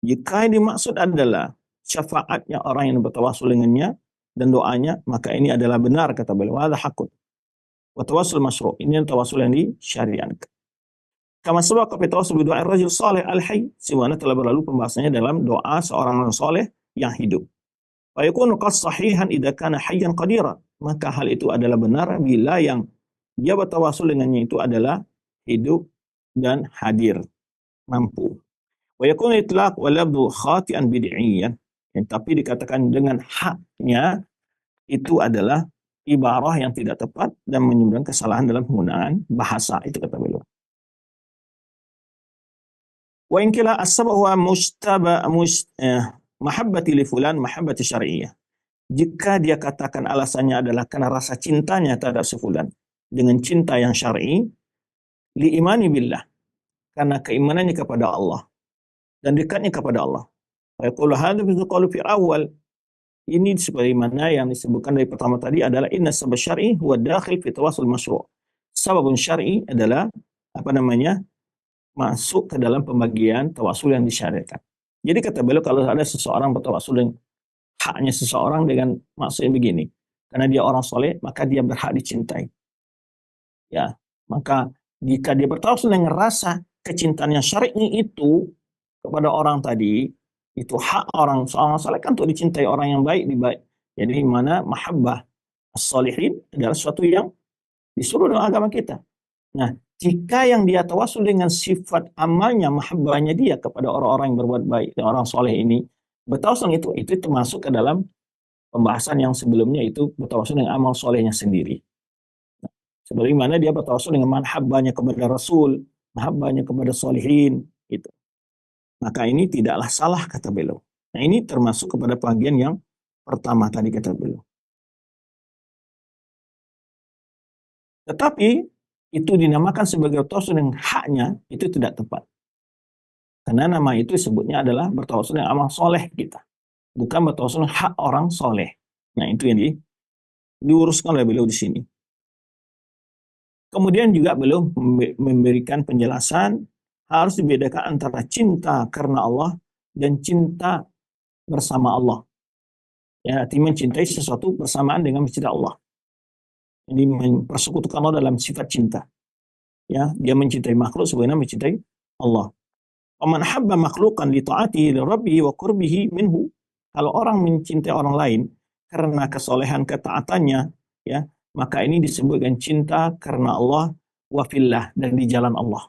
jika yang dimaksud adalah syafaatnya orang yang bertawassul dengannya dan doanya, maka ini adalah benar kata beliau. Hadza haqqun. Wa tawassul masyru', ini tawassul yang disyariatkan. Kama sabaqa fi tawassul bi du'a ar-rajul salih al-hayy, sebagaimana telah berlalu pembahasannya dalam doa seorang orang saleh yang hidup. Wa yakunu qad sahihan idza kana hayyan qadira, maka hal itu adalah benar bila yang dia bertawassul dengannya itu adalah hidup dan hadir, mampu. Wa yakunu itlaq wa labdu khati'an bid'iyan, tapi dikatakan dengan haknya itu adalah ibarah yang tidak tepat dan menyebabkan kesalahan dalam penggunaan bahasa, itu kata beliau. Wa in kila as-sabab huwa mahabbati li fulan mahabbati syar'iyyah. Jika dia katakan alasannya adalah karena rasa cintanya terhadap si fulan dengan cinta yang syar'i, li imani billah, karena keimanannya kepada Allah dan dekatnya kepada Allah. Wa yaqulu hadza fi qalu fi awal, ini sebagaimana yang disebutkan dari pertama tadi adalah inna sabab syar'i huwa dakhil fi tawassul masyru'. Sababun syar'i adalah masuk ke dalam pembagian tawasul yang disyariatkan. Jadi kata beliau, kalau ada seseorang bertawasul dengan haknya seseorang dengan maksudnya begini, karena dia orang soleh maka dia berhak dicintai. Ya, maka jika dia bertawasul dengan rasa kecintaan yang syar'i itu kepada orang tadi, itu hak seorang soleh kan untuk dicintai orang yang baik, jadi mana mahabbah as-solihin adalah sesuatu yang disuruh dalam agama kita. Nah, jika yang dia tawasul dengan sifat amalnya, mahabbahnya dia kepada orang-orang yang berbuat baik, dan orang soleh ini, bertawasul itu termasuk ke dalam pembahasan yang sebelumnya, itu bertawasul dengan amal solehnya sendiri. Nah, sebagaimana dia bertawasul dengan mahabbahnya kepada Rasul, mahabbahnya kepada solihin, gitu. Maka ini tidaklah salah kata beliau. Nah, ini termasuk kepada bagian yang pertama tadi kata beliau. Tetapi itu dinamakan sebagai tawasul dengan haknya, itu tidak tepat. Karena nama itu disebutnya adalah bertawasul dengan amal soleh kita, bukan bertawasul dengan hak orang soleh. Nah, itu yang diuruskan oleh beliau di sini. Kemudian juga beliau memberikan penjelasan harus dibedakan antara cinta karena Allah dan cinta bersama Allah. Ya, artinya mencintai sesuatu bersamaan dengan mencintai Allah. Jadi mempersekutukan Allah dalam sifat cinta. Ya, dia mencintai makhluk sebagaimana mencintai Allah. Waman habba makhluqan li ta'atihi li rabbihi wa qurbihi minhu. Kalau orang mencintai orang lain karena kesolehan ketaatannya, ya, maka ini disebutkan cinta karena Allah wa fillah, dan di jalan Allah.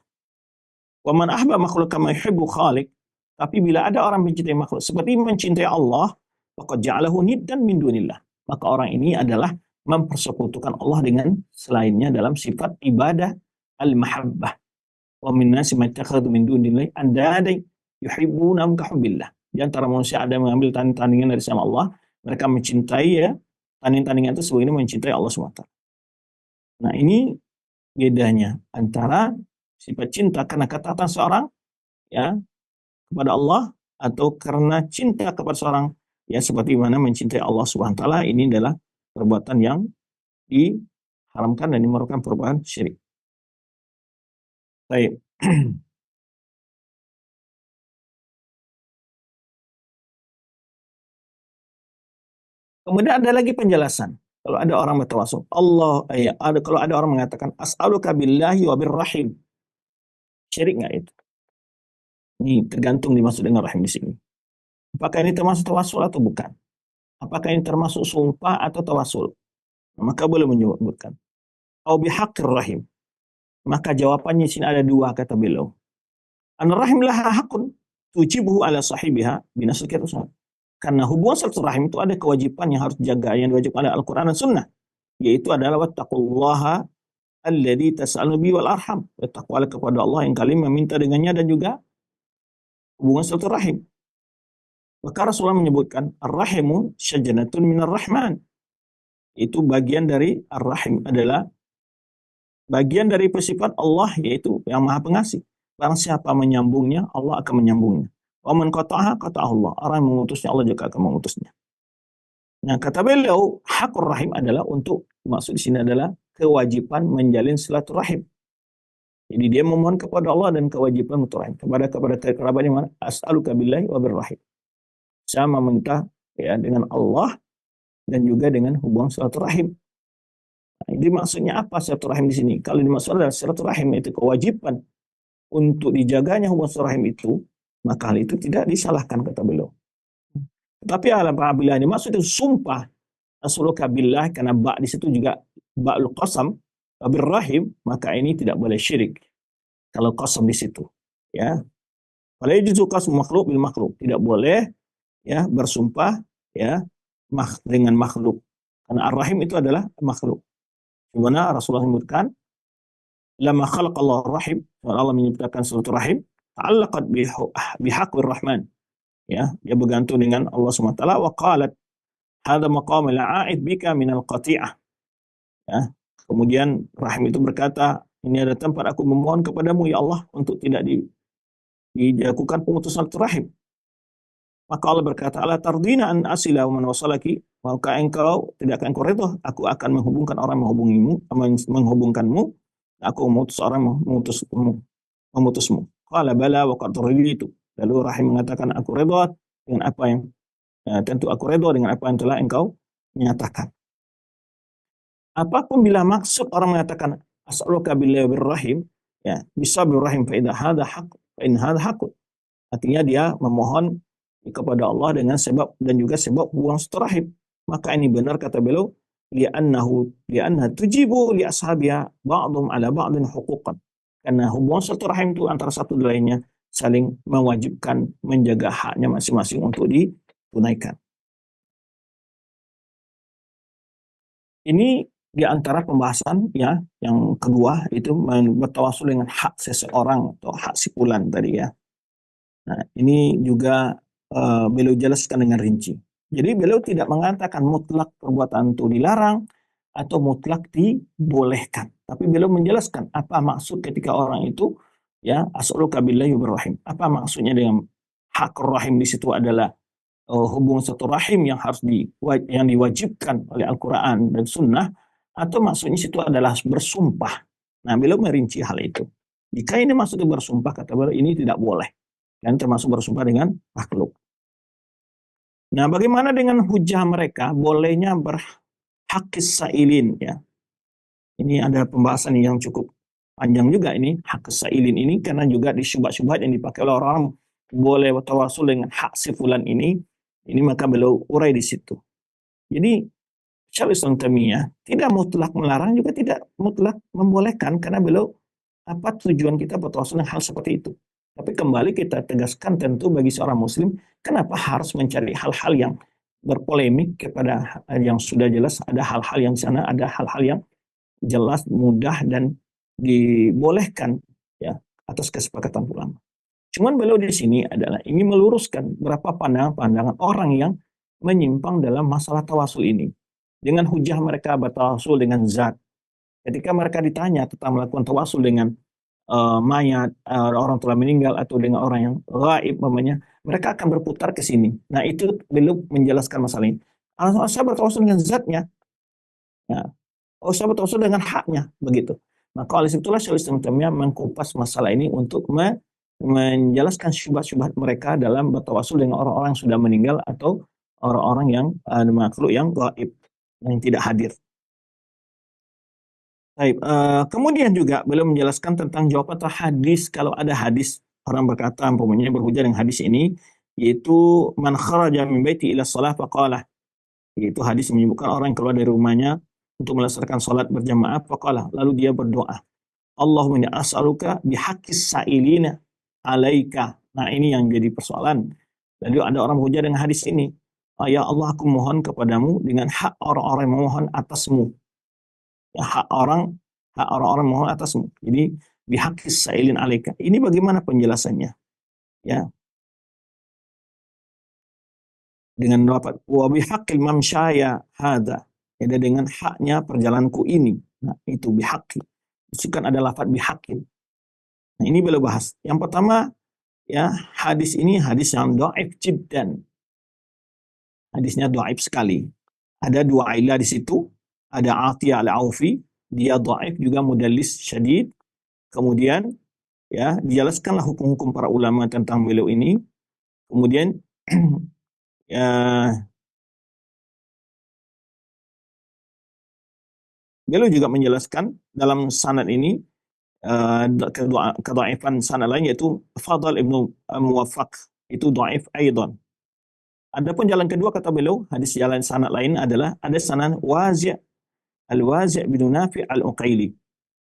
Waman ahba makhluqan kama yuhibbu khaliq, tapi bila ada orang mencintai makhluk seperti mencintai Allah, faqad ja'alahu niddan min dunillah, maka orang ini adalah mempersekutukan Allah dengan selainnya dalam sifat ibadah al-mahabbah. Wa min nasi man ittakhadha min dunillahi andadan yuhibbunahum ka hubbillah. Di antara manusia ada yang mengambil tandingan dari sama Allah, mereka mencintai, ya, tandingan itu sebagaimana mencintai Allah SWT. Nah, ini bedanya antara sifat cinta karena ketaatan seorang, ya, kepada Allah, atau karena cinta kepada seorang, ya, seperti mana mencintai Allah SWT. Ini adalah perbuatan yang diharamkan dan merupakan perbuatan syirik. Baik. Kemudian ada lagi penjelasan. Kalau ada orang bertawasul, kalau ada orang mengatakan as'aluka billahi wa birrahim, syirik nggak itu? Ini tergantung dimaksud dengan rahim di sini. Apakah ini termasuk tawasul atau bukan? Apakah ini termasuk sumpah atau tawasul? Maka boleh menyebutkan. Au bihaqqir rahim. Maka jawabannya di sini ada dua, kata beliau. An-rahim laha haqqun tujibuhu ala sahibiha binasul kitab. Karena hubungan silaturahim itu ada kewajiban yang harus dijaga, yang diwajibkan oleh Al-Quran dan Sunnah, yaitu adalah wattaqullaha alladzi tas'aluna bihi wal arham. Bertakwalah kepada Allah yang kalian meminta dengannya, dan juga hubungan silaturahim. Maka Rasulullah menyebutkan ar-rahimu syajanatun minar rahman. Itu bagian dari ar-rahim, adalah bagian dari sifat Allah, yaitu yang Maha Pengasih. Barang siapa menyambungnya, Allah akan menyambungnya. Wa man qata'aha qata'ahu Allah. Orang yang memutusnya, Allah juga akan memutusnya. Nah, kata beliau, haqqur rahim adalah untuk, maksud di sini adalah kewajiban menjalin silaturahim. Jadi dia memohon kepada Allah dan kewajiban untuk rahim kepada kerabatnya, mana? As'aluka billahi wa birrahim. Saya meminta ya dengan Allah dan juga dengan hubungan silaturahim. Nah, jadi maksudnya apa silaturahim di sini? Kalau dimaksud adalah silaturahim itu kewajiban untuk dijaganya hubungan silaturahim itu, maka hal itu tidak disalahkan, kata beliau. Tapi apabila ini maksud itu sumpah, as'aluka billah, karena ba' di situ juga ba'ul qasam, birrahim, maka ini tidak boleh syirik kalau qasam di situ, ya. Wala yajuzu qasmu makhluk bil makhluk, tidak boleh ya bersumpah ya dengan makhluk, karena ar-rahim itu adalah makhluk. Di mana Rasulullah menyebutkan lama khalaqallahu rahim, Allah menciptakan suatu rahim, ta'allaqat bihaqqir rahman, ya, dia bergantung dengan Allah SWT. Wa qalat hadza maqam la'aid bika minal qati'ah, ya. Kemudian rahim itu berkata, ini ada tempat aku memohon kepadamu ya Allah untuk tidak dilakukan pemutusan rahim. Maka Allah berkata, ala tardina an asila man wasalaki, maka engkau tidak akan redha aku akan menghubungkan orang menghubungkanmu, aku memutus orang memutusmu. Qala bala wa qad raditu. Lalu rahim mengatakan, aku redha dengan apa yang tentu aku redha dengan apa yang telah engkau nyatakan. Apapun bila maksud orang mengatakan as'aluka billahi birrahim, ya, bisa birrahim fa idza hadza haqq, fa in hadza haqq. Artinya dia memohon kepada Allah dengan sebab dan juga sebab hubungan silaturahim. Maka ini benar, kata beliau, li'anna tujibu li ashabiha ba'dhum ala ba'dhin huquqan. Karena hubungan silaturahim itu antara satu dan lainnya saling mewajibkan menjaga haknya masing-masing untuk ditunaikan. Ini di antara pembahasan ya yang kedua, itu bertawasul dengan hak seseorang atau hak si fulan tadi ya. Nah, ini juga beliau jelaskan dengan rinci. Jadi beliau tidak mengatakan mutlak perbuatan itu dilarang atau mutlak dibolehkan. Tapi beliau menjelaskan apa maksud ketika orang itu ya as'aluka billahi birrahim. Apa maksudnya dengan hak rahim di situ adalah hubungan satu rahim yang harus yang diwajibkan oleh Al-Quran dan Sunnah, atau maksudnya situ adalah bersumpah. Nah, beliau merinci hal itu. Jika ini maksudnya bersumpah, kata beliau, ini tidak boleh, dan termasuk bersumpah dengan makhluk. Nah, bagaimana dengan hujah mereka bolehnya berhaqis sa'ilin ya? Ini ada pembahasan yang cukup panjang juga ini, haqis sa'ilin ini, karena juga di syubhat-syubhat yang dipakai oleh orang boleh tawasul dengan hak si fulan ini maka beliau urai di situ. Jadi Syaikhul Islam Taimiyah tidak mutlak melarang, juga tidak mutlak membolehkan, karena beliau apa tujuan kita bertawasul dengan hal seperti itu. Tapi kembali kita tegaskan, tentu bagi seorang muslim, kenapa harus mencari hal-hal yang berpolemik kepada yang sudah jelas ada hal-hal yang sana, ada hal-hal yang jelas, mudah, dan dibolehkan ya atas kesepakatan ulama. Cuman beliau di sini adalah ingin meluruskan beberapa pandangan-pandangan orang yang menyimpang dalam masalah tawasul ini. Dengan hujah mereka bertawasul dengan zat. Ketika mereka ditanya tentang melakukan tawasul dengan mayat, orang telah meninggal, atau dengan orang yang gaib namanya, mereka akan berputar ke sini. Nah, itu beliau menjelaskan masalah ini. Saya bertawasul dengan zatnya. Nah, saya bertawasul dengan haknya, begitu. Maka oleh itulah Syaikhul Islam Taimiyah mengkupas masalah ini untuk menjelaskan syubhat-syubhat mereka dalam bertawasul dengan orang-orang yang sudah meninggal atau orang-orang yang makhluk yang gaib. yang tidak hadir. Baik, kemudian juga beliau menjelaskan tentang jawaban atau hadis kalau ada hadis orang berkata umpamanya berhujah dengan hadis ini, yaitu man kharaja min baiti ila shalah faqala, yaitu hadis menyebutkan orang yang keluar dari rumahnya untuk melaksanakan salat berjamaah faqala, lalu dia berdoa, Allahumma inni as'aluka bihaqqis sa'ilina alaika. Nah, ini yang jadi persoalan. Lalu ada orang berhujah dengan hadis ini, ya Allah, aku mohon kepadamu dengan hak orang-orang yang memohon atasmu. Ya, hak orang-orang mohon atasmu. Jadi bihaqqis sa'ilin alaika. Ini bagaimana penjelasannya? Ya, dengan dapat wa bihaqqil mamsyaya hadza. Ya, dengan haknya perjalananku ini. Nah, itu bihaqqi. Itu kan ada lafaz bihaqqin. Nah, ini beliau bahas. Yang pertama, ya, hadis ini hadis yang dhaif jiddan. Hadisnya dhaif sekali. Ada dua ilah di situ. Ada Atiyah al-Aufi, dia dhaif juga mudallis syadid. Kemudian ya dijelaskanlah hukum-hukum para ulama tentang beliau ini. Kemudian ya, beliau juga menjelaskan dalam sanad ini kedhaifan sanad lain yaitu Fadl ibnu Muwaffaq, itu dhaif aidan. Adapun jalan kedua kata beliau, hadis jalan sanad lain adalah ada sanad Wazi' al-Wazi' bin Nafi' al-Uqaili.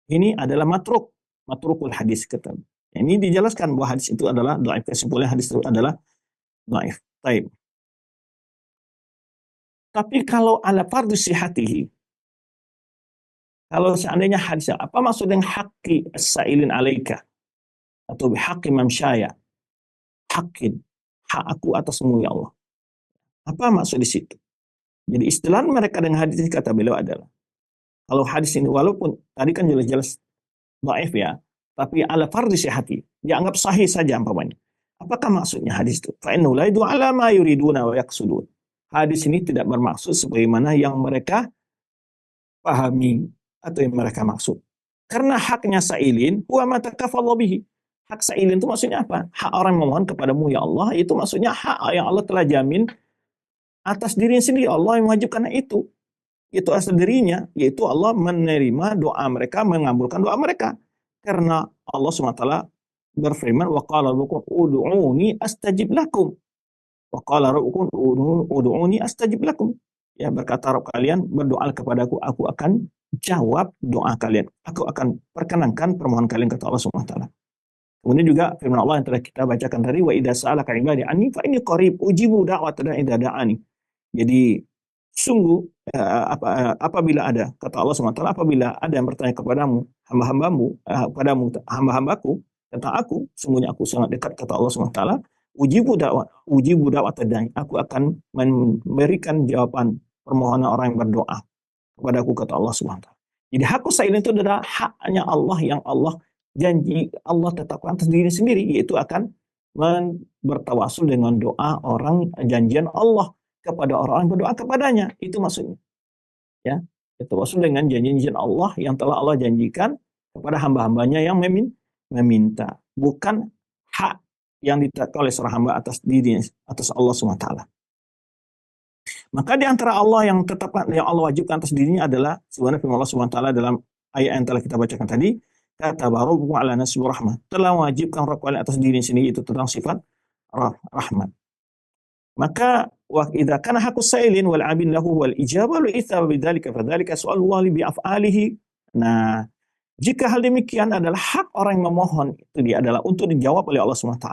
Ini adalah matrukul hadis kata. Ini dijelaskan bahwa hadis itu adalah dhaif, kesimpulan hadis itu adalah dhaif. Baik. Tapi kalau ala fardhu sihatihi, kalau seandainya hadisnya, apa maksud dengan haqqi as-sa'ilin alaika atau bihaqqi mamsyaya? Haqqin, hak aku atasmu ya Allah. Apa maksud di situ? Jadi istilah mereka dengan hadis ini kata beliau adalah, kalau hadis ini walaupun tadi kan jelas-jelas dhaif ya, tapi ala fardhi sihhati, dianggap sahih saja umpamanya. Apakah maksudnya hadis itu? Fa innahu la yadullu ala ma yuriduna wa yaqsudun. Hadis ini tidak bermaksud sebagaimana yang mereka pahami atau yang mereka maksud. Karena haknya sa'ilin huwa ma takafallahu bihi. Hak sa'ilin itu maksudnya apa? Hak orang memohon kepadamu ya Allah, itu maksudnya hak yang Allah telah jamin atas dirinya sendiri. Allah yang mewajibkan itu. Itu asal dirinya, yaitu Allah menerima doa mereka, mengabulkan doa mereka. Karena Allah SWT berfirman, wa qala rabbukum ud'uni astajib lakum. Wa qala rabbukum ud'uni astajib lakum. Ya, berkata Rabb kalian, berdoa kepadaku, aku akan jawab doa kalian. Aku akan perkenankan permohonan kalian, kata Allah SWT. Kemudian juga firman Allah yang telah kita bacakan tadi, wa idza sa'alaka ibadi anni fa inni qarib ujibu da'wata da'i idza da'ani. Jadi sungguh apabila ada, kata Allah SWT, apabila ada yang bertanya kepadamu, hamba-hambaku tentang aku, semuanya aku sangat dekat, kata Allah SWT, ujibu da'wat da'i, aku akan memberikan jawaban permohonan orang yang berdoa kepadaku, kata Allah SWT. Jadi hak sa'il itu adalah haknya Allah yang Allah janji, Allah tetapkan atas diri sendiri, yaitu akan bertawasul dengan doa orang, janjian Allah kepada orang yang berdoa kepadanya. Itu maksudnya. Ya, bertawasul dengan janjian Allah yang telah Allah janjikan kepada hamba-hambanya yang meminta. Bukan hak yang ditetapkan oleh seorang hamba atas dirinya, atas Allah SWT. Maka di antara Allah yang tetapkan, yang Allah wajibkan atas dirinya adalah sebenarnya firman Allah SWT dalam ayat yang telah kita bacakan tadi, kata rabbukum ala nafsihi rahmah, telah wajibkan Rabb kalian atas dirinya sendiri, itu tentang sifat rahmat. Maka wa idza kana haqqus sa'ilin wal 'abin lahu wal ijabah wal itsab bidzalika fadzalika su'alullah bi af'alihi. Nah, jika hal demikian adalah hak orang yang memohon, itu dia adalah untuk dijawab oleh Allah SWT.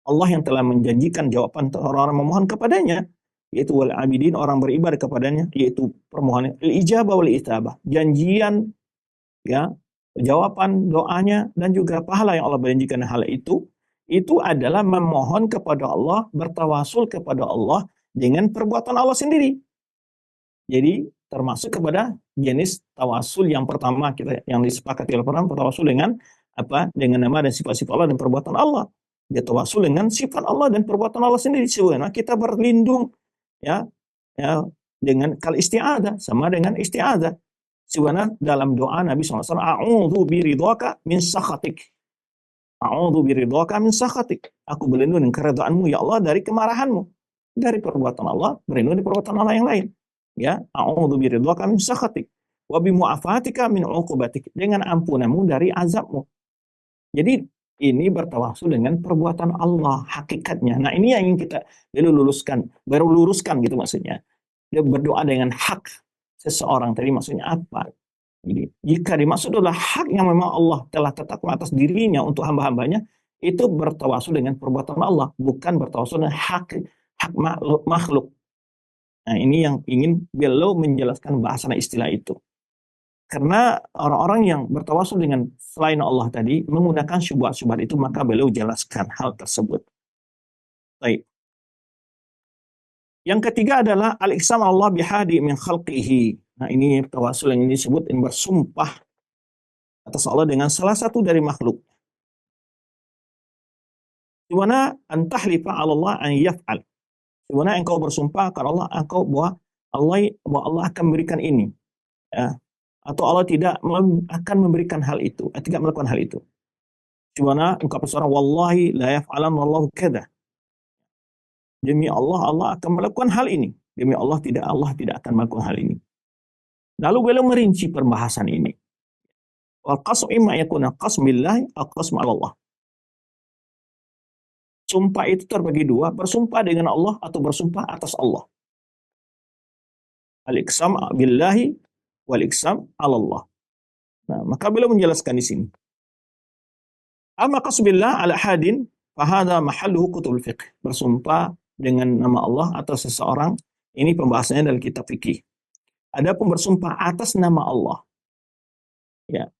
Allah yang telah menjanjikan jawaban orang-orang memohon kepadanya, yaitu wal 'abidin, orang beribadah kepadanya, yaitu permohonan al ijabah wal itsabah, janjian ya, jawaban doanya dan juga pahala yang Allah janjikan hal itu adalah memohon kepada Allah, bertawasul kepada Allah dengan perbuatan Allah sendiri. Jadi termasuk kepada jenis tawasul yang pertama kita yang disepakati oleh pertama, tawasul dengan apa? Dengan nama dan sifat-sifat Allah dan perbuatan Allah. Dia tawasul dengan sifat Allah dan perbuatan Allah sendiri. Sebenarnya kita berlindung ya dengan kal isti'adzah, sama dengan isti'adzah. Sebenarnya dalam doa Nabi SAW, a'udzu biridhaka min sakhatik. A'udzu biridhaka min sakhatik. Aku berlindung dengan keridhaanmu ya Allah dari kemarahanmu. Dari perbuatan Allah, berlindung dari perbuatan Allah yang lain. ya, a'udzu biridhaka min sakhatik wa bi mu'afatika min 'uqubatik, dengan ampunanmu dari azabmu. Jadi ini bertawasul dengan perbuatan Allah hakikatnya. Nah, ini yang ingin kita baru luruskan gitu maksudnya. Dia berdoa dengan hak seseorang tadi maksudnya apa? Jadi jika dimaksud adalah hak yang memang Allah telah tetapkan atas dirinya untuk hamba-hambanya, itu bertawasul dengan perbuatan Allah, bukan bertawasul dengan hak makhluk. Nah, ini yang ingin beliau menjelaskan bahasa istilah itu. Karena orang-orang yang bertawasul dengan selain Allah tadi menggunakan syubhat-syubhat itu, maka beliau jelaskan hal tersebut. Baik. Yang ketiga adalah al-iqsam Allah bihadi min khalqihi. Nah, ini tawasul yang disebut bersumpah atas Allah dengan salah satu dari makhluk. Di mana antahlifa 'ala Allah an yaf'al. Di mana engkau bersumpah kepada Allah bahwa Allah akan memberikan ini, ya. Atau Allah tidak akan memberikan hal itu, tidak melakukan hal itu. Di mana engkau bersuara wallahi la yaf'alanna Allahu kadza. Demi Allah, Allah akan melakukan hal ini. Demi Allah tidak akan melakukan hal ini. Lalu beliau merinci perbahasan ini. Wal qasmu imma yakuna qasm billahi aw qasm 'ala Allah. Sumpah itu terbagi dua, bersumpah dengan Allah atau bersumpah atas Allah. Al-iqsam billahi wal iqsam 'ala Allah. Nah, maka beliau menjelaskan di sini. Amma qasbillah ala hadin fahadha mahalluhu kutubul fiqh. Bersumpah dengan nama Allah atas seseorang, ini pembahasannya dalam kitab fikih. Adapun bersumpah atas nama Allah, ya,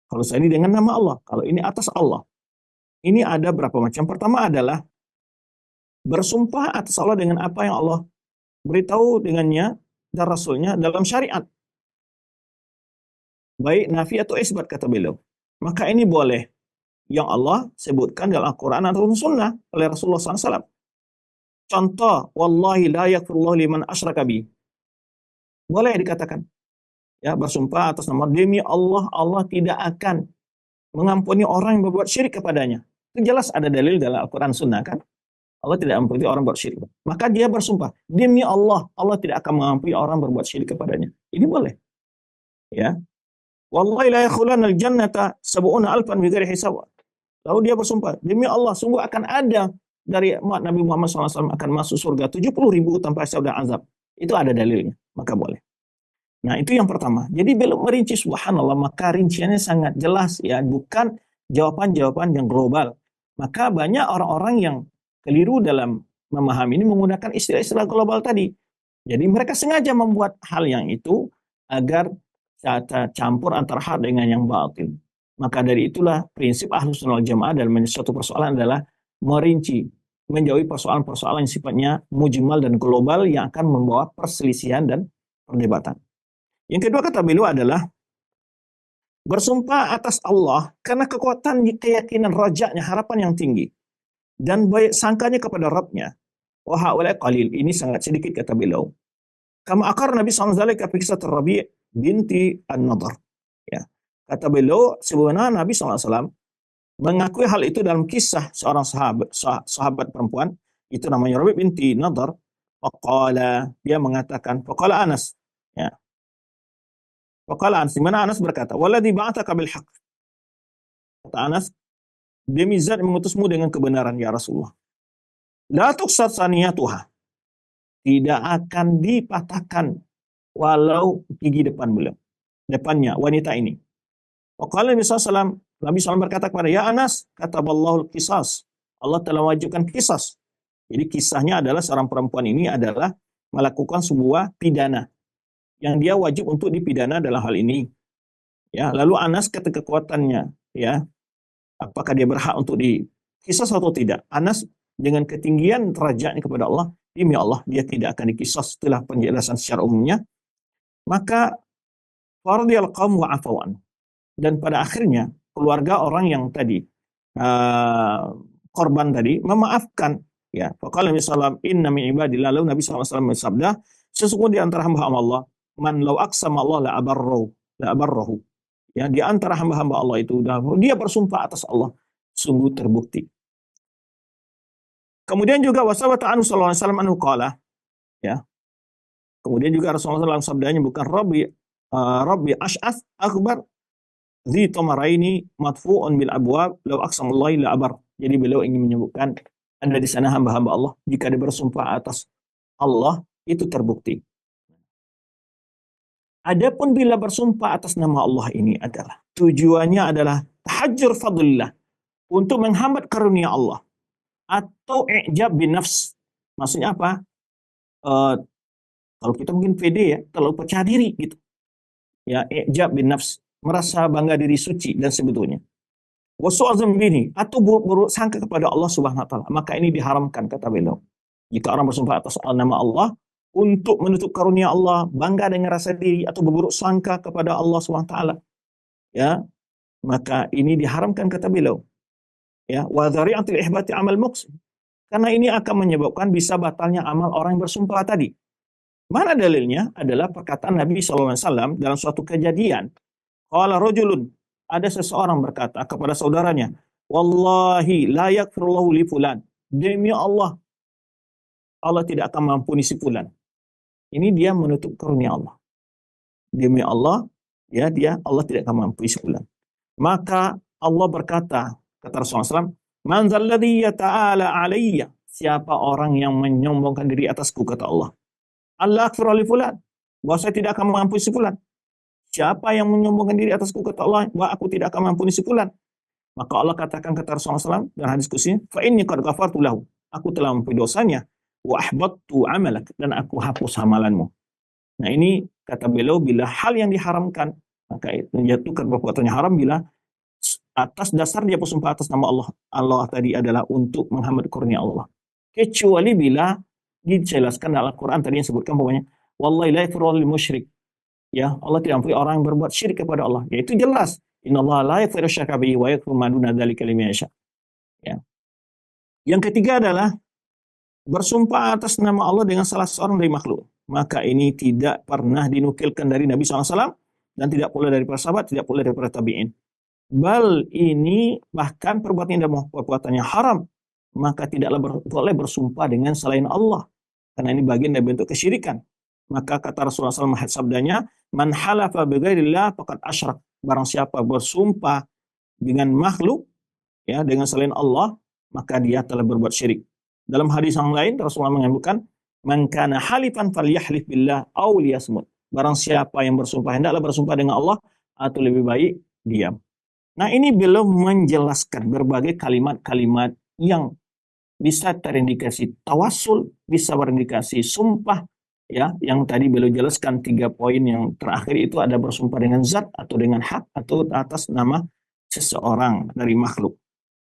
kalau ini dengan nama Allah, kalau ini atas Allah. Ini ada berapa macam? Pertama adalah bersumpah atas Allah dengan apa yang Allah beritahu dengannya dan Rasulnya dalam syariat. Baik nafi atau isbat kata beliau. Maka ini boleh yang Allah sebutkan dalam Al-Quran atau Sunnah oleh Rasulullah SAW. Contoh, wallahi la yakfurullahu liman asyraka bi. Boleh dikatakan. Ya, bersumpah atas nama demi Allah, Allah tidak akan mengampuni orang yang berbuat syirik kepadanya. Itu jelas ada dalil dalam Al-Quran Sunnah kan. Allah tidak mengampuni orang berbuat syirik. Maka dia bersumpah, demi Allah, Allah tidak akan mengampuni orang berbuat syirik kepadanya. Ini boleh. Ya. Wallahi la yadkhuluna al-jannata sab'una alfan bighairi hisab. Lalu dia bersumpah, demi Allah, sungguh akan ada dari umat Nabi Muhammad SAW akan masuk surga 70.000 tanpa hisab dan azab. Itu ada dalilnya, maka boleh. Nah, itu yang pertama. Jadi belum merinci, subhanallah, maka rinciannya sangat jelas, ya, bukan jawaban-jawaban yang global. Maka banyak orang-orang yang keliru dalam memahami ini menggunakan istilah-istilah global tadi. Jadi mereka sengaja membuat hal yang itu agar campur antara hak dengan yang batin. Maka dari itulah prinsip Ahlus Sunnah wal Jamaah dalam suatu persoalan adalah merinci, menjauhi persoalan-persoalan yang sifatnya mujmal dan global yang akan membawa perselisihan dan perdebatan. Yang kedua kata beliau adalah bersumpah atas Allah karena kekuatan keyakinan rajaknya, harapan yang tinggi, dan baik sangkanya kepada Rabbnya. Wa haulai qalil, ini sangat sedikit kata beliau. Kama akar Nabi SAW fi kisah Rabi' binti An-Nadhr. Ya. Kata beliau, sebenarnya Nabi SAW mengakui hal itu dalam kisah seorang sahabat perempuan, itu namanya Rabi' binti Nadhr. Faqala, dia mengatakan, faqala Anas, ya. Faqala Anas, di mana Anas berkata, "Walladzi ba'atsaka bil haqq." Kata Anas, demi zat yang mengutusmu dengan kebenaran ya Rasulullah. La tuksar saniyatuha. Tidak akan dipatahkan walau gigi depannya wanita ini. Faqala Nabi SAW, Nabi SAW berkata kepada, ya Anas, kataballahu qisas. Allah telah wajibkan qisas. Jadi kisahnya adalah seorang perempuan ini adalah melakukan sebuah pidana yang dia wajib untuk dipidana dalam hal ini. Ya, lalu Anas kata kekuatannya, ya, apakah dia berhak untuk dikisas atau tidak? Anas dengan ketinggian derajatnya kepada Allah, demi Allah dia tidak akan dikisas setelah penjelasan secara umumnya. Maka faradiyal qaum wa afawan. Dan pada akhirnya keluarga orang yang tadi korban tadi memaafkan, ya. Faqala Nabi sallallahu alaihi wasallam, inna min ibadillah, lalu Nabi sallallahu alaihi wasallam bersabda, sesungguhnya di antara hamba-hamba Allah, man law aqsama Allah la abarrahu. Ya, di antara hamba-hamba Allah itu dia bersumpah atas Allah, sungguh terbukti. Kemudian juga wasabata anhu sallallahu alaihi wasallam anhu qala, ya. Kemudian juga Rasulullah dalam sabdanya bukan Rabbi Ash'ath akbar zi tamaraini madfu'un bil abwab law aqsamallahi la abar. Jadi beliau ingin menyebutkan ada di sana hamba-hamba Allah jika dia bersumpah atas Allah itu terbukti. Adapun bila bersumpah atas nama Allah ini adalah tujuannya adalah tahajjur fadlillah, untuk menghambat karunia Allah atau i'jab bin nafs. Maksudnya apa? Kalau kita mungkin pede ya, terlalu percaya diri gitu. Ya, i'jab bin nafs, merasa bangga diri suci dan sebetulnya. Wasu'azam bini, atau buruk sangka kepada Allah Subhanahu wa taala. Maka ini diharamkan kata beliau. Jika orang bersumpah atas nama Allah untuk menutup karunia Allah, bangga dengan rasa diri atau berburuk sangka kepada Allah Subhanahu wa taala, ya, maka ini diharamkan kata beliau. Ya, wa dzari'atul ihbati amal muqsim. Karena ini akan menyebabkan bisa batalnya amal orang yang bersumpah tadi. Mana dalilnya? Adalah perkataan Nabi SAW dalam suatu kejadian. Qala rajulun, ada seseorang berkata kepada saudaranya, wallahi la yaghfirullahu li fulan. Demi Allah, Allah tidak akan mengampuni si fulan. Ini dia menutup karunia Allah. Demi Allah, ya Allah tidak akan mengampuni si fulan. Maka Allah berkata, kata Rasulullah SAW, man dzalladzi yata'ala alayya, siapa orang yang menyombongkan diri atasku, kata Allah. Allah aghfir li fulan, bahwa saya tidak akan mengampuni si fulan. Siapa yang menyombongkan diri atasku, kata Allah, bahwa aku tidak akan mengampuni si fulan. Maka Allah katakan kata Rasulullah SAW dalam hadis qudsi, fa inni qad ghafartu lahu, aku telah mengampuni dosanya, wa ahbattu amalak, dan aku hapus amalanmu. Nah ini kata beliau, bila hal yang diharamkan, maka itu menjatuhkan perbuatannya haram bila atas dasar dia bersumpah atas nama Allah. Allah tadi adalah untuk menghambat karunia Allah. Kecuali bila dijelaskan dalam Al-Quran tadi yang sebutkan pokoknya, wallahi la yaghfiru lil musyrik. Ya, Allah tidak ampuni orang yang berbuat syirik kepada Allah. Ya itu jelas. Innallaha la yaghfiru syirka bihi wa yaghfiru ma duna dzalika liman yasha. Ya. Yang ketiga adalah bersumpah atas nama Allah dengan salah seorang dari makhluk. Maka ini tidak pernah dinukilkan dari Nabi SAW, dan tidak pula dari para sahabat, tidak pula dari para tabi'in. Bal ini bahkan perbuatannya haram. Maka tidaklah boleh bersumpah dengan selain Allah. Karena ini bagian dari bentuk kesyirikan. Maka kata Rasulullah SAW sabdanya, man halafa bighairillah faqad asyrak. Barang siapa bersumpah dengan makhluk, ya, dengan selain Allah, maka dia telah berbuat syirik. Dalam hadis yang lain Rasulullah menyebutkan, man kana halifan falyahlif billah aw liyasmut. Barang siapa yang bersumpah, hendaklah bersumpah dengan Allah atau lebih baik diam. Nah, ini belum menjelaskan berbagai kalimat-kalimat yang bisa terindikasi tawasul, bisa berindikasi sumpah, ya, yang tadi beliau jelaskan 3 poin yang terakhir itu ada bersumpah dengan zat atau dengan hak atau atas nama seseorang dari makhluk.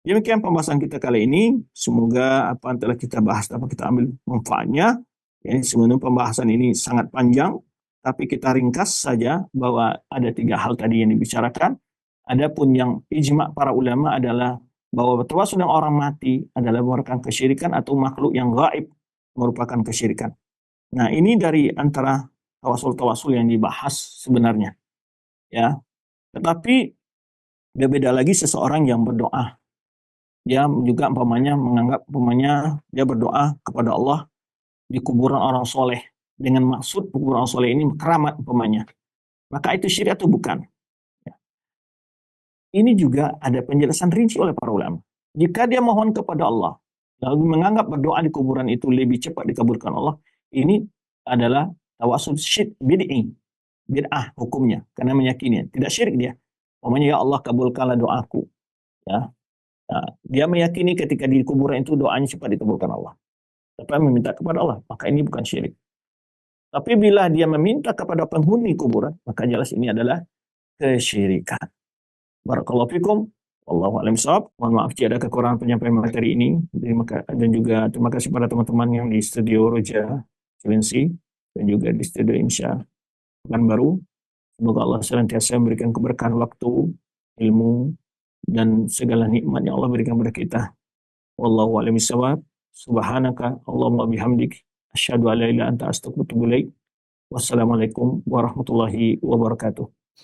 Demikian pembahasan kita kali ini. Semoga apa yang telah kita bahas dapat kita ambil manfaatnya. Ya, sebenarnya pembahasan ini sangat panjang, tapi kita ringkas saja bahwa ada 3 hal tadi yang dibicarakan. Adapun yang ijma' para ulama adalah bahwa tawasul yang orang mati adalah merupakan kesyirikan atau makhluk yang gaib merupakan kesyirikan. Nah, ini dari antara tawasul-tawasul yang dibahas sebenarnya. Ya. Tetapi berbeda lagi seseorang yang berdoa. Dia juga menganggap dia berdoa kepada Allah di kuburan orang soleh dengan maksud kuburan orang soleh ini keramat umpamanya. Maka itu syirik atau bukan? Ya. Ini juga ada penjelasan rinci oleh para ulama. Jika dia mohon kepada Allah lalu menganggap berdoa di kuburan itu lebih cepat dikabulkan Allah, ini adalah tawasul syirik bid'ah hukumnya, karena meyakini tidak syirik dia. Umpamanya, ya Allah kabulkanlah doaku. Ya. Nah, dia meyakini ketika di kuburan itu doanya cepat dikabulkan Allah. Tapi meminta kepada Allah, maka ini bukan syirik. Tapi bila dia meminta kepada penghuni kuburan, maka jelas ini adalah kesyirikan. Barakallahu fikum. Wallahu a'lam bishawab. Mohon maaf jika ada kekurangan penyampaian materi ini. Dan juga terima kasih pada teman-teman yang di studio Roja Cilengsi dan juga di studio Insya Pekanbaru. Semoga Allah senantiasa memberikan keberkahan waktu, ilmu, dan segala nikmat yang Allah berikan kepada kita. Wallahu a'lam bishawab. Subhanaka Allahumma bihamdik asyhadu an la ilaha illa anta astaghfiruka wa atubu ilaik. Wassalamualaikum warahmatullahi wabarakatuh.